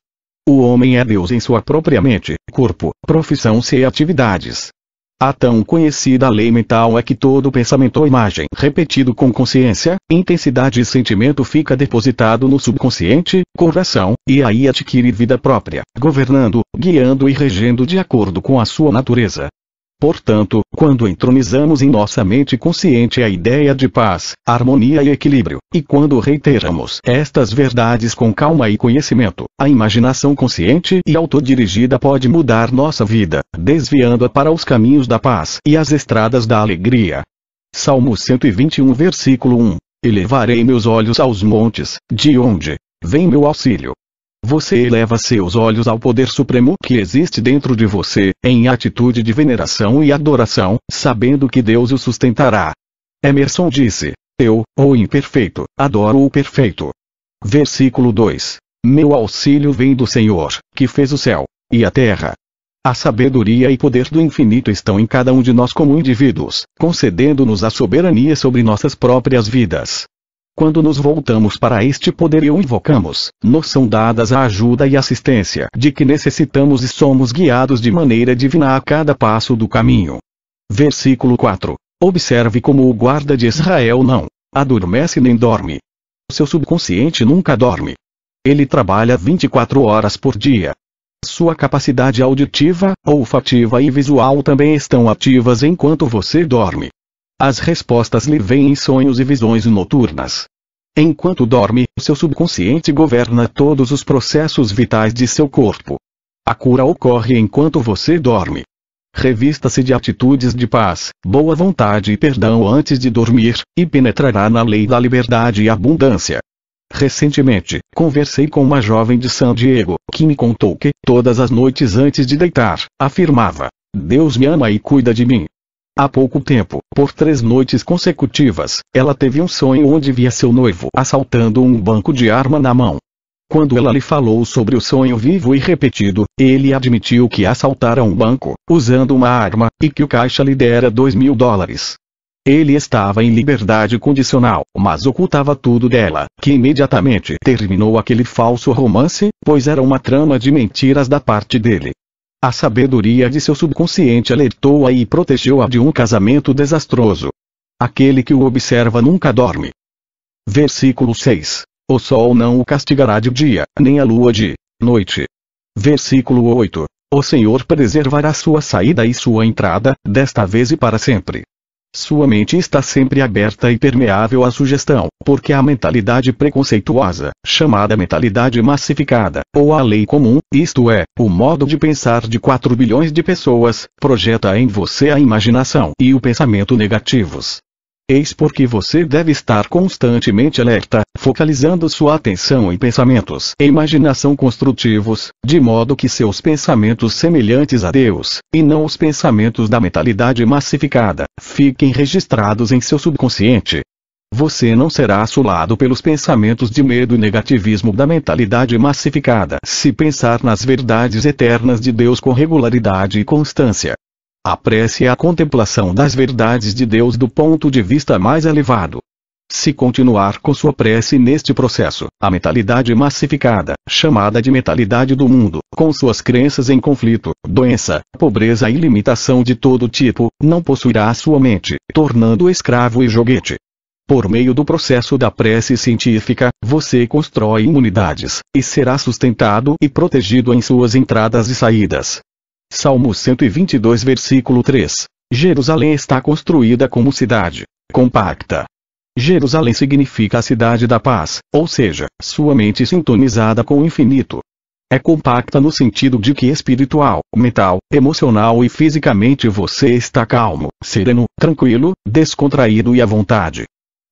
O homem é Deus em sua própria mente, corpo, profissão e atividades. A tão conhecida lei mental é que todo pensamento ou imagem repetido com consciência, intensidade e sentimento fica depositado no subconsciente, coração, e aí adquire vida própria, governando, guiando e regendo de acordo com a sua natureza. Portanto, quando entronizamos em nossa mente consciente a ideia de paz, harmonia e equilíbrio, e quando reiteramos estas verdades com calma e conhecimento, a imaginação consciente e autodirigida pode mudar nossa vida, desviando-a para os caminhos da paz e as estradas da alegria. Salmo 121, versículo 1. Elevarei meus olhos aos montes, de onde vem meu auxílio. Você eleva seus olhos ao poder supremo que existe dentro de você, em atitude de veneração e adoração, sabendo que Deus o sustentará. Emerson disse: eu, o imperfeito, adoro o perfeito. Versículo 2. Meu auxílio vem do Senhor, que fez o céu e a terra. A sabedoria e poder do infinito estão em cada um de nós como indivíduos, concedendo-nos a soberania sobre nossas próprias vidas. Quando nos voltamos para este poder e o invocamos, nos são dadas a ajuda e assistência de que necessitamos e somos guiados de maneira divina a cada passo do caminho. Versículo 4. Observe como o guarda de Israel não adormece nem dorme. Seu subconsciente nunca dorme. Ele trabalha 24 horas por dia. Sua capacidade auditiva, olfativa e visual também estão ativas enquanto você dorme. As respostas lhe vêm em sonhos e visões noturnas. Enquanto dorme, seu subconsciente governa todos os processos vitais de seu corpo. A cura ocorre enquanto você dorme. Revista-se de atitudes de paz, boa vontade e perdão antes de dormir, e penetrará na lei da liberdade e abundância. Recentemente, conversei com uma jovem de San Diego, que me contou que, todas as noites antes de deitar, afirmava: Deus me ama e cuida de mim. Há pouco tempo, por 3 noites consecutivas, ela teve um sonho onde via seu noivo assaltando um banco de arma na mão. Quando ela lhe falou sobre o sonho vivo e repetido, ele admitiu que assaltara um banco, usando uma arma, e que o caixa lhe dera $2.000. Ele estava em liberdade condicional, mas ocultava tudo dela, que imediatamente terminou aquele falso romance, pois era uma trama de mentiras da parte dele. A sabedoria de seu subconsciente alertou-a e protegeu-a de um casamento desastroso. Aquele que o observa nunca dorme. Versículo 6. O sol não o castigará de dia, nem a lua de noite. Versículo 8. O Senhor preservará sua saída e sua entrada, desta vez e para sempre. Sua mente está sempre aberta e permeável à sugestão, porque a mentalidade preconceituosa, chamada mentalidade massificada, ou a lei comum, isto é, o modo de pensar de 4 bilhões de pessoas, projeta em você a imaginação e o pensamento negativos. Eis porque você deve estar constantemente alerta, focalizando sua atenção em pensamentos e imaginação construtivos, de modo que seus pensamentos semelhantes a Deus, e não os pensamentos da mentalidade massificada, fiquem registrados em seu subconsciente. Você não será assolado pelos pensamentos de medo e negativismo da mentalidade massificada se pensar nas verdades eternas de Deus com regularidade e constância. A prece é a contemplação das verdades de Deus do ponto de vista mais elevado. Se continuar com sua prece neste processo, a mentalidade massificada, chamada de mentalidade do mundo, com suas crenças em conflito, doença, pobreza e limitação de todo tipo, não possuirá sua mente, tornando-o escravo e joguete. Por meio do processo da prece científica, você constrói imunidades, e será sustentado e protegido em suas entradas e saídas. Salmo 122 versículo 3. Jerusalém está construída como cidade compacta. Jerusalém significa a cidade da paz, ou seja, sua mente sintonizada com o infinito. É compacta no sentido de que espiritual, mental, emocional e fisicamente você está calmo, sereno, tranquilo, descontraído e à vontade.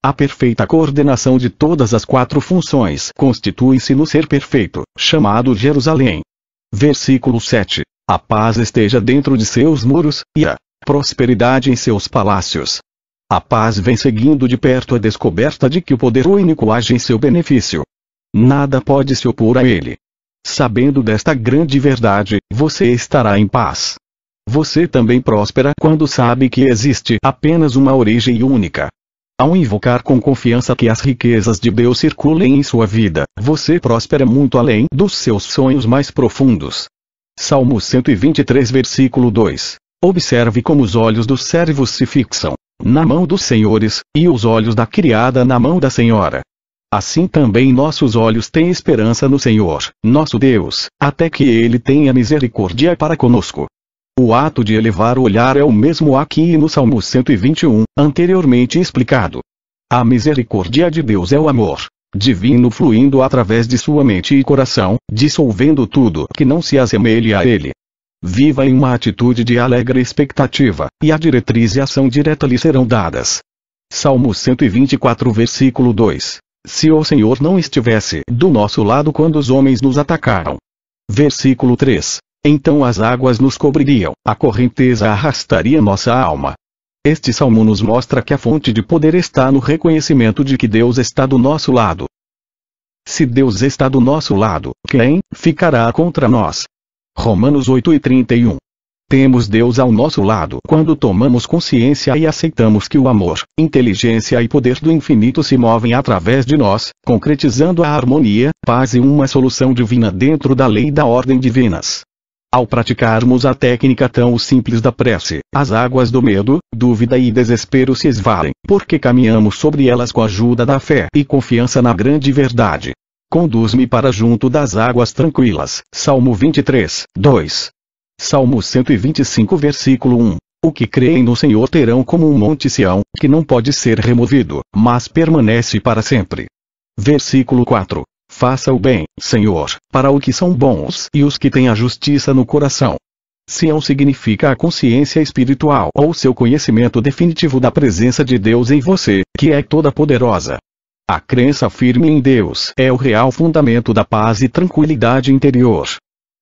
A perfeita coordenação de todas as quatro funções constitui-se no ser perfeito, chamado Jerusalém. Versículo 7. A paz esteja dentro de seus muros, e a prosperidade em seus palácios. A paz vem seguindo de perto a descoberta de que o poder único age em seu benefício. Nada pode se opor a ele. Sabendo desta grande verdade, você estará em paz. Você também próspera quando sabe que existe apenas uma origem única. Ao invocar com confiança que as riquezas de Deus circulem em sua vida, você prospera muito além dos seus sonhos mais profundos. Salmo 123 versículo 2. Observe como os olhos dos servos se fixam na mão dos senhores, e os olhos da criada na mão da senhora. Assim também nossos olhos têm esperança no Senhor, nosso Deus, até que Ele tenha misericórdia para conosco. O ato de elevar o olhar é o mesmo aqui e no Salmo 121, anteriormente explicado. A misericórdia de Deus é o amor divino fluindo através de sua mente e coração, dissolvendo tudo que não se assemelhe a ele. Viva em uma atitude de alegre expectativa, e a diretriz e ação direta lhe serão dadas. Salmo 124 versículo 2. Se o Senhor não estivesse do nosso lado quando os homens nos atacaram. Versículo 3. Então as águas nos cobririam, a correnteza arrastaria nossa alma. Este salmo nos mostra que a fonte de poder está no reconhecimento de que Deus está do nosso lado. Se Deus está do nosso lado, quem ficará contra nós? Romanos 8:31. Temos Deus ao nosso lado quando tomamos consciência e aceitamos que o amor, inteligência e poder do infinito se movem através de nós, concretizando a harmonia, paz e uma solução divina dentro da lei e da ordem divinas. Ao praticarmos a técnica tão simples da prece, as águas do medo, dúvida e desespero se esvalem, porque caminhamos sobre elas com a ajuda da fé e confiança na grande verdade. Conduz-me para junto das águas tranquilas. Salmo 23, 2. Salmo 125 versículo 1. O que creem no Senhor terão como um monte Sião, que não pode ser removido, mas permanece para sempre. Versículo 4. Faça o bem, Senhor, para os que são bons e os que têm a justiça no coração. Sião significa a consciência espiritual ou seu conhecimento definitivo da presença de Deus em você, que é toda poderosa. A crença firme em Deus é o real fundamento da paz e tranquilidade interior.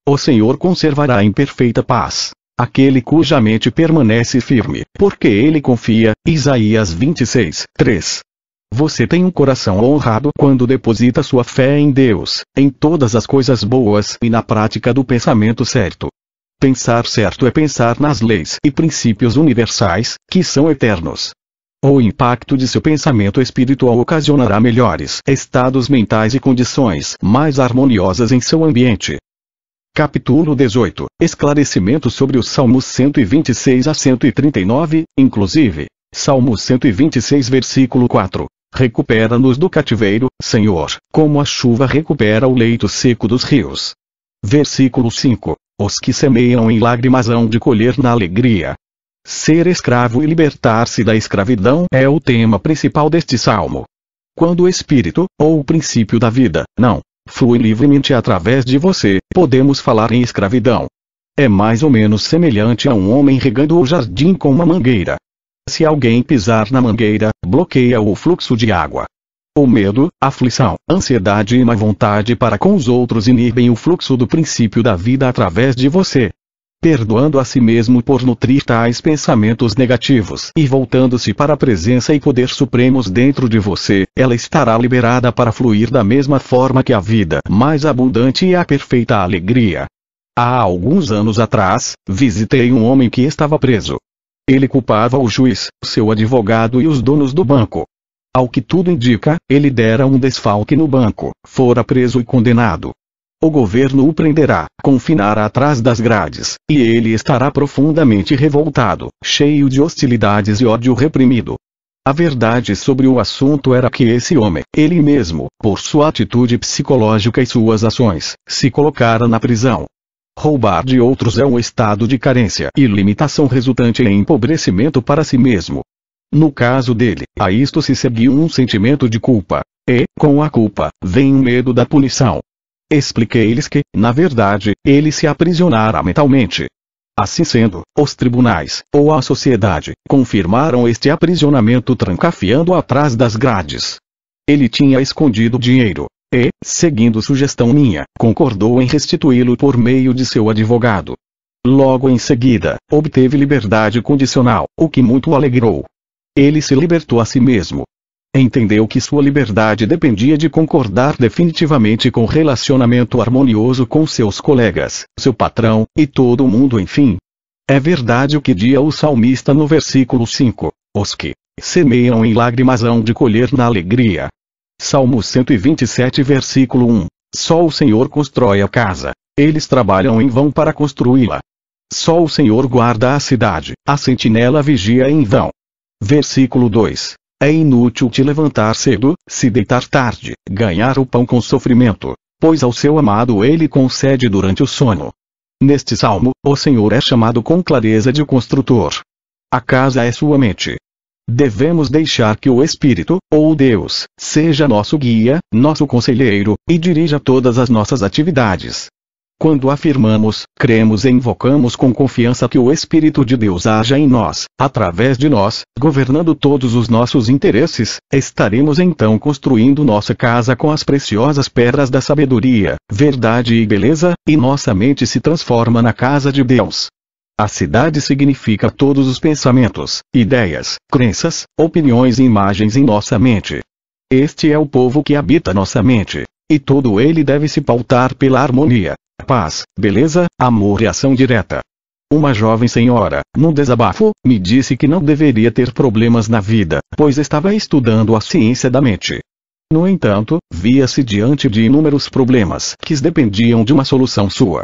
O Senhor conservará em perfeita paz aquele cuja mente permanece firme, porque ele confia. Isaías 26, 3. Você tem um coração honrado quando deposita sua fé em Deus, em todas as coisas boas e na prática do pensamento certo. Pensar certo é pensar nas leis e princípios universais, que são eternos. O impacto de seu pensamento espiritual ocasionará melhores estados mentais e condições mais harmoniosas em seu ambiente. Capítulo 18. Esclarecimento sobre os Salmos 126 a 139, inclusive, Salmo 126 versículo 4. Recupera-nos do cativeiro, Senhor, como a chuva recupera o leito seco dos rios. Versículo 5. Os que semeiam em lágrimas hão de colher na alegria. Ser escravo e libertar-se da escravidão é o tema principal deste salmo. Quando o espírito, ou o princípio da vida, não flui livremente através de você, podemos falar em escravidão. É mais ou menos semelhante a um homem regando o jardim com uma mangueira. Se alguém pisar na mangueira, bloqueia o fluxo de água. O medo, aflição, ansiedade e má vontade para com os outros inibem o fluxo do princípio da vida através de você. Perdoando a si mesmo por nutrir tais pensamentos negativos e voltando-se para a presença e poder supremos dentro de você, ela estará liberada para fluir da mesma forma que a vida mais abundante e a perfeita alegria. Há alguns anos atrás, visitei um homem que estava preso. Ele culpava o juiz, seu advogado e os donos do banco. Ao que tudo indica, ele dera um desfalque no banco, fora preso e condenado. O governo o prenderá, confinará atrás das grades, e ele estará profundamente revoltado, cheio de hostilidades e ódio reprimido. A verdade sobre o assunto era que esse homem, ele mesmo, por sua atitude psicológica e suas ações, se colocara na prisão. Roubar de outros é um estado de carência e limitação resultante em empobrecimento para si mesmo. No caso dele, a isto se seguiu um sentimento de culpa, e, com a culpa, vem um medo da punição. Expliquei-lhes que, na verdade, ele se aprisionara mentalmente. Assim sendo, os tribunais, ou a sociedade, confirmaram este aprisionamento trancafiando atrás das grades. Ele tinha escondido dinheiro. E, seguindo sugestão minha, concordou em restituí-lo por meio de seu advogado. Logo em seguida, obteve liberdade condicional, o que muito o alegrou. Ele se libertou a si mesmo. Entendeu que sua liberdade dependia de concordar definitivamente com relacionamento harmonioso com seus colegas, seu patrão, e todo o mundo enfim. É verdade o que diz o salmista no versículo 5, os que semeiam em lágrimas hão de colher na alegria. Salmo 127 versículo 1. Só o Senhor constrói a casa. Eles trabalham em vão para construí-la. Só o Senhor guarda a cidade. A sentinela vigia em vão. Versículo 2. É inútil te levantar cedo, se deitar tarde, ganhar o pão com sofrimento, pois ao seu amado ele concede durante o sono. Neste salmo, o Senhor é chamado com clareza de construtor. A casa é sua mente. Devemos deixar que o Espírito, ou Deus, seja nosso guia, nosso conselheiro, e dirija todas as nossas atividades. Quando afirmamos, cremos e invocamos com confiança que o Espírito de Deus haja em nós, através de nós, governando todos os nossos interesses, estaremos então construindo nossa casa com as preciosas pedras da sabedoria, verdade e beleza, e nossa mente se transforma na casa de Deus. A cidade significa todos os pensamentos, ideias, crenças, opiniões e imagens em nossa mente. Este é o povo que habita nossa mente, e todo ele deve se pautar pela harmonia, paz, beleza, amor e ação direta. Uma jovem senhora, num desabafo, me disse que não deveria ter problemas na vida, pois estava estudando a ciência da mente. No entanto, via-se diante de inúmeros problemas que dependiam de uma solução sua.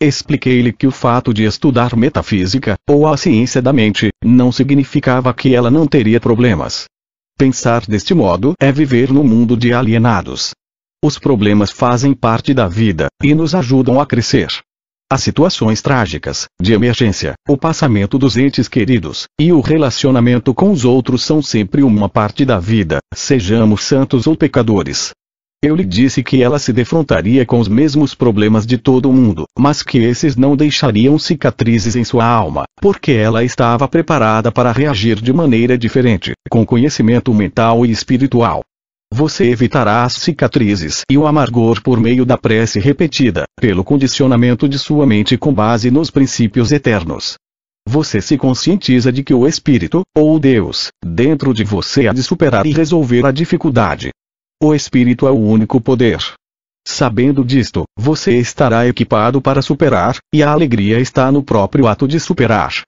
Expliquei-lhe que o fato de estudar metafísica, ou a ciência da mente, não significava que ela não teria problemas. Pensar deste modo é viver no mundo de alienados. Os problemas fazem parte da vida, e nos ajudam a crescer. As situações trágicas, de emergência, o passamento dos entes queridos, e o relacionamento com os outros são sempre uma parte da vida, sejamos santos ou pecadores. Eu lhe disse que ela se defrontaria com os mesmos problemas de todo mundo, mas que esses não deixariam cicatrizes em sua alma, porque ela estava preparada para reagir de maneira diferente, com conhecimento mental e espiritual. Você evitará as cicatrizes e o amargor por meio da prece repetida, pelo condicionamento de sua mente com base nos princípios eternos. Você se conscientiza de que o Espírito, ou Deus, dentro de você há de superar e resolver a dificuldade. O Espírito é o único poder. Sabendo disto, você estará equipado para superar, e a alegria está no próprio ato de superar.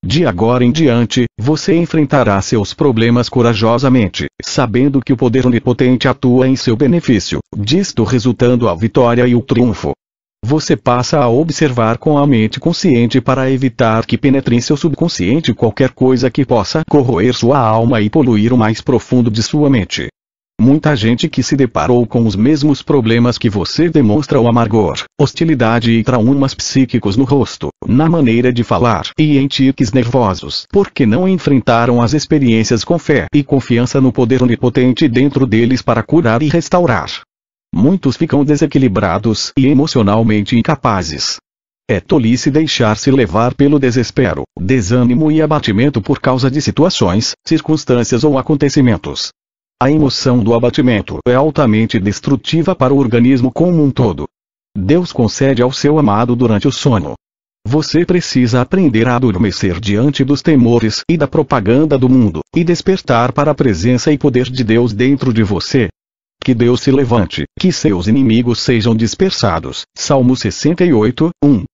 De agora em diante, você enfrentará seus problemas corajosamente, sabendo que o poder onipotente atua em seu benefício, disto resultando a vitória e o triunfo. Você passa a observar com a mente consciente para evitar que penetre em seu subconsciente qualquer coisa que possa corroer sua alma e poluir o mais profundo de sua mente. Muita gente que se deparou com os mesmos problemas que você demonstra o amargor, hostilidade e traumas psíquicos no rosto, na maneira de falar e em tiques nervosos, porque não enfrentaram as experiências com fé e confiança no poder onipotente dentro deles para curar e restaurar. Muitos ficam desequilibrados e emocionalmente incapazes. É tolice deixar-se levar pelo desespero, desânimo e abatimento por causa de situações, circunstâncias ou acontecimentos. A emoção do abatimento é altamente destrutiva para o organismo como um todo. Deus concede ao seu amado durante o sono. Você precisa aprender a adormecer diante dos temores e da propaganda do mundo, e despertar para a presença e poder de Deus dentro de você. Que Deus se levante, que seus inimigos sejam dispersados. Salmo 68, 1.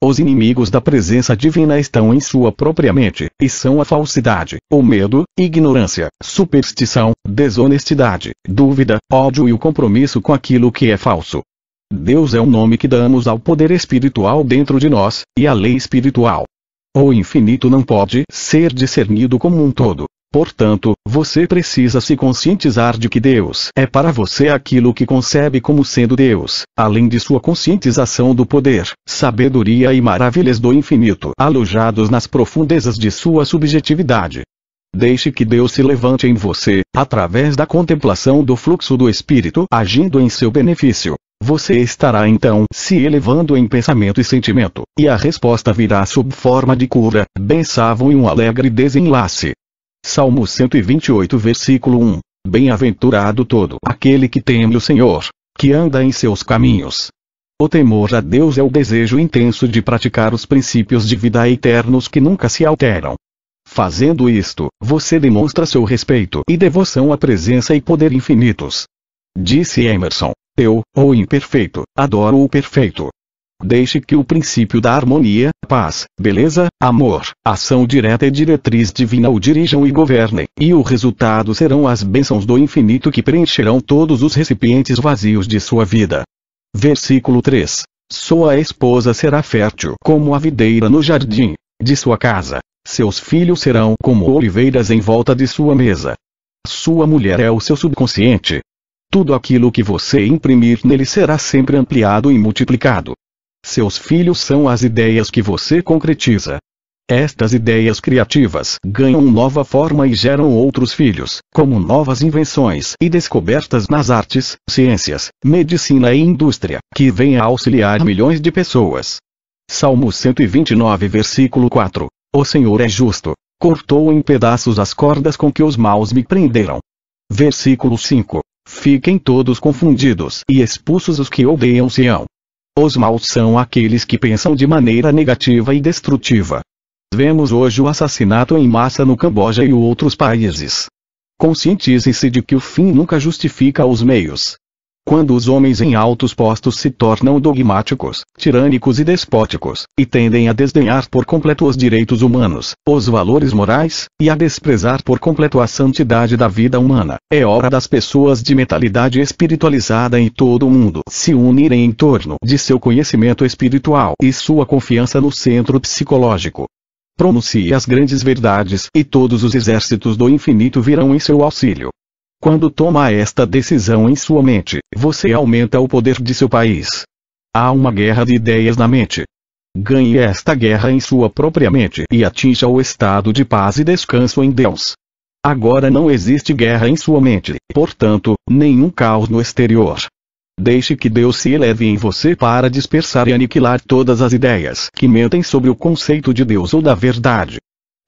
Os inimigos da presença divina estão em sua própria mente, e são a falsidade, o medo, ignorância, superstição, desonestidade, dúvida, ódio e o compromisso com aquilo que é falso. Deus é o nome que damos ao poder espiritual dentro de nós, e à lei espiritual. O infinito não pode ser discernido como um todo. Portanto, você precisa se conscientizar de que Deus é para você aquilo que concebe como sendo Deus, além de sua conscientização do poder, sabedoria e maravilhas do infinito alojados nas profundezas de sua subjetividade. Deixe que Deus se levante em você, através da contemplação do fluxo do Espírito agindo em seu benefício. Você estará então se elevando em pensamento e sentimento, e a resposta virá sob forma de cura, bênção e um alegre desenlace. Salmo 128 versículo 1. Bem-aventurado todo aquele que teme o Senhor, que anda em seus caminhos. O temor a Deus é o desejo intenso de praticar os princípios de vida eternos que nunca se alteram. Fazendo isto, você demonstra seu respeito e devoção à presença e poder infinitos. Disse Emerson: eu, o imperfeito, adoro o perfeito. Deixe que o princípio da harmonia, paz, beleza, amor, ação direta e diretriz divina o dirijam e governem, e o resultado serão as bênçãos do infinito que preencherão todos os recipientes vazios de sua vida. Versículo 3. Sua esposa será fértil como a videira no jardim de sua casa. Seus filhos serão como oliveiras em volta de sua mesa. Sua mulher é o seu subconsciente. Tudo aquilo que você imprimir nele será sempre ampliado e multiplicado. Seus filhos são as ideias que você concretiza. Estas ideias criativas ganham nova forma e geram outros filhos, como novas invenções e descobertas nas artes, ciências, medicina e indústria, que vêm a auxiliar milhões de pessoas. Salmo 129 versículo 4. O Senhor é justo, cortou em pedaços as cordas com que os maus me prenderam. Versículo 5. Fiquem todos confundidos e expulsos os que odeiam Sião. Os maus são aqueles que pensam de maneira negativa e destrutiva. Vemos hoje o assassinato em massa no Camboja e outros países. Conscientize-se de que o fim nunca justifica os meios. Quando os homens em altos postos se tornam dogmáticos, tirânicos e despóticos, e tendem a desdenhar por completo os direitos humanos, os valores morais, e a desprezar por completo a santidade da vida humana, é hora das pessoas de mentalidade espiritualizada em todo o mundo se unirem em torno de seu conhecimento espiritual e sua confiança no centro psicológico. Pronuncie as grandes verdades e todos os exércitos do infinito virão em seu auxílio. Quando toma esta decisão em sua mente, você aumenta o poder de seu país. Há uma guerra de ideias na mente. Ganhe esta guerra em sua própria mente e atinja o estado de paz e descanso em Deus. Agora não existe guerra em sua mente, portanto, nenhum caos no exterior. Deixe que Deus se eleve em você para dispersar e aniquilar todas as ideias que mentem sobre o conceito de Deus ou da verdade.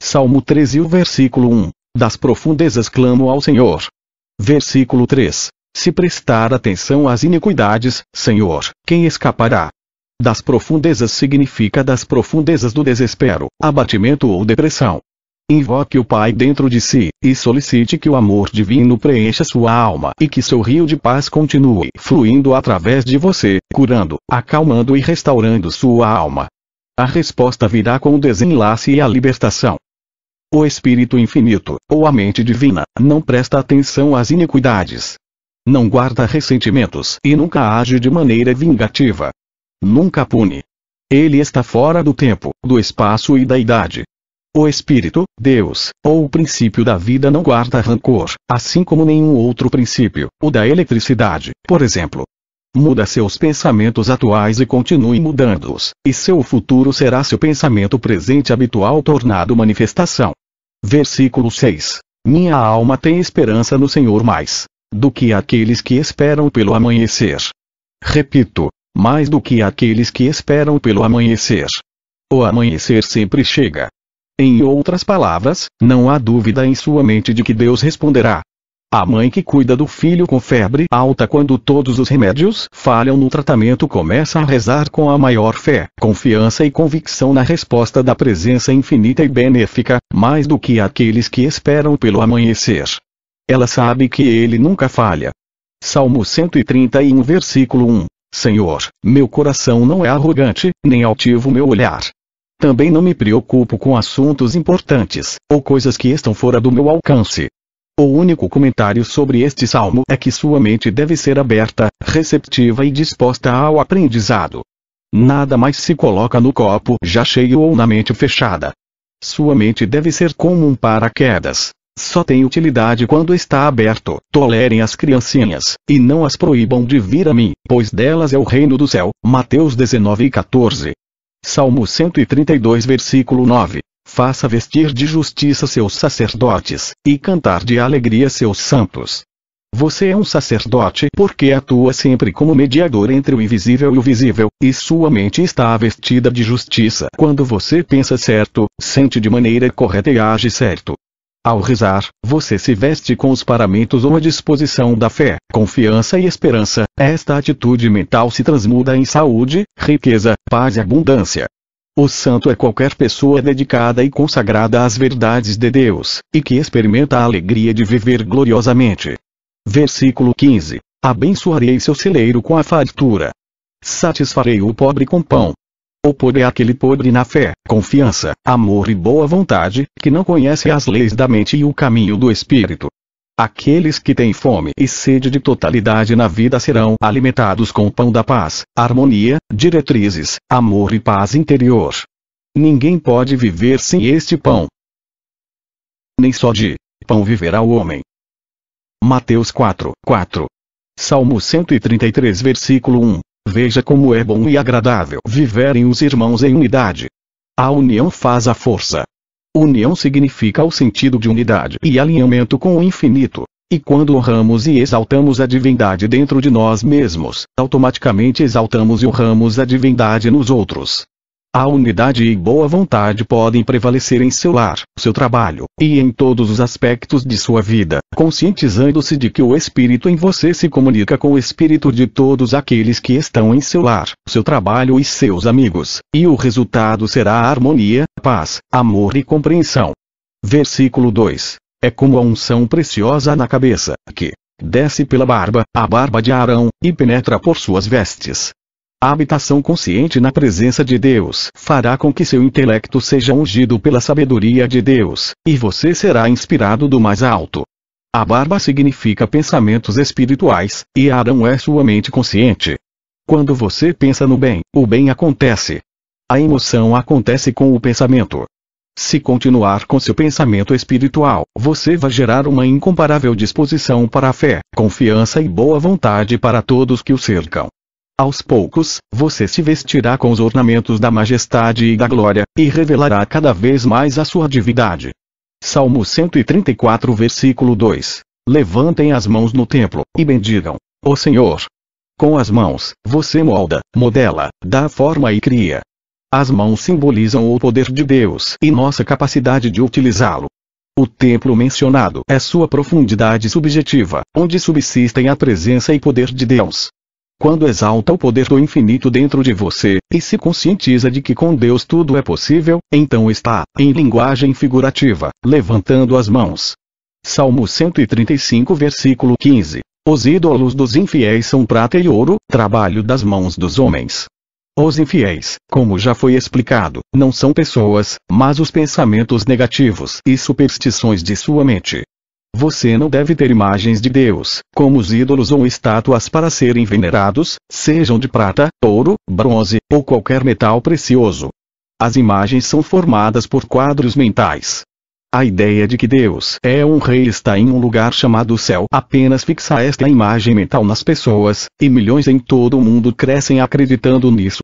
Salmo 13 versículo 1. Das profundezas clamo ao Senhor. Versículo 3. Se prestar atenção às iniquidades, Senhor, quem escapará? Das profundezas significa das profundezas do desespero, abatimento ou depressão. Invoque o Pai dentro de si, e solicite que o amor divino preencha sua alma e que seu rio de paz continue fluindo através de você, curando, acalmando e restaurando sua alma. A resposta virá com o desenlace e a libertação. O Espírito Infinito, ou a mente divina, não presta atenção às iniquidades. Não guarda ressentimentos e nunca age de maneira vingativa. Nunca pune. Ele está fora do tempo, do espaço e da idade. O Espírito, Deus, ou o princípio da vida não guarda rancor, assim como nenhum outro princípio, o da eletricidade, por exemplo. Muda seus pensamentos atuais e continue mudando-os, e seu futuro será seu pensamento presente habitual tornado manifestação. Versículo 6. Minha alma tem esperança no Senhor mais do que aqueles que esperam pelo amanhecer. Repito, mais do que aqueles que esperam pelo amanhecer. O amanhecer sempre chega. Em outras palavras, não há dúvida em sua mente de que Deus responderá. A mãe que cuida do filho com febre alta quando todos os remédios falham no tratamento começa a rezar com a maior fé, confiança e convicção na resposta da presença infinita e benéfica, mais do que aqueles que esperam pelo amanhecer. Ela sabe que ele nunca falha. Salmo 131 versículo 1. Senhor, meu coração não é arrogante, nem altivo meu olhar. Também não me preocupo com assuntos importantes, ou coisas que estão fora do meu alcance. O único comentário sobre este salmo é que sua mente deve ser aberta, receptiva e disposta ao aprendizado. Nada mais se coloca no copo já cheio ou na mente fechada. Sua mente deve ser como um paraquedas. Só tem utilidade quando está aberto. Tolerem as criancinhas, e não as proíbam de vir a mim, pois delas é o reino do céu. Mateus 19:14. Salmo 132 versículo 9. Faça vestir de justiça seus sacerdotes, e cantar de alegria seus santos. Você é um sacerdote porque atua sempre como mediador entre o invisível e o visível, e sua mente está vestida de justiça. Quando você pensa certo, sente de maneira correta e age certo. Ao rezar, você se veste com os paramentos ou a disposição da fé, confiança e esperança. Esta atitude mental se transmuda em saúde, riqueza, paz e abundância. O santo é qualquer pessoa dedicada e consagrada às verdades de Deus, e que experimenta a alegria de viver gloriosamente. Versículo 15. Abençoarei seu celeiro com a fartura. Satisfarei o pobre com pão. O pobre é aquele pobre na fé, confiança, amor e boa vontade, que não conhece as leis da mente e o caminho do espírito. Aqueles que têm fome e sede de totalidade na vida serão alimentados com o pão da paz, harmonia, diretrizes, amor e paz interior. Ninguém pode viver sem este pão. Nem só de pão viverá o homem. Mateus 4:4. Salmo 133 versículo 1. Veja como é bom e agradável viverem os irmãos em unidade. A união faz a força. União significa o sentido de unidade e alinhamento com o infinito. E quando honramos e exaltamos a divindade dentro de nós mesmos, automaticamente exaltamos e honramos a divindade nos outros. A unidade e boa vontade podem prevalecer em seu lar, seu trabalho, e em todos os aspectos de sua vida, conscientizando-se de que o Espírito em você se comunica com o Espírito de todos aqueles que estão em seu lar, seu trabalho e seus amigos, e o resultado será harmonia, paz, amor e compreensão. Versículo 2. É como a unção preciosa na cabeça, que desce pela barba, a barba de Arão, e penetra por suas vestes. A habitação consciente na presença de Deus fará com que seu intelecto seja ungido pela sabedoria de Deus, e você será inspirado do mais alto. A barba significa pensamentos espirituais, e Arão é sua mente consciente. Quando você pensa no bem, o bem acontece. A emoção acontece com o pensamento. Se continuar com seu pensamento espiritual, você vai gerar uma incomparável disposição para a fé, confiança e boa vontade para todos que o cercam. Aos poucos, você se vestirá com os ornamentos da majestade e da glória, e revelará cada vez mais a sua divindade. Salmo 134 versículo 2. Levantem as mãos no templo, e bendigam o Senhor. Com as mãos, você molda, modela, dá forma e cria. As mãos simbolizam o poder de Deus e nossa capacidade de utilizá-lo. O templo mencionado é sua profundidade subjetiva, onde subsistem a presença e poder de Deus. Quando exalta o poder do infinito dentro de você, e se conscientiza de que com Deus tudo é possível, então está, em linguagem figurativa, levantando as mãos. Salmo 135 versículo 15. Os ídolos dos infiéis são prata e ouro, trabalho das mãos dos homens. Os infiéis, como já foi explicado, não são pessoas, mas os pensamentos negativos e superstições de sua mente. Você não deve ter imagens de Deus, como os ídolos ou estátuas para serem venerados, sejam de prata, ouro, bronze, ou qualquer metal precioso. As imagens são formadas por quadros mentais. A ideia de que Deus é um rei está em um lugar chamado céu apenas fixa esta imagem mental nas pessoas, e milhões em todo o mundo crescem acreditando nisso.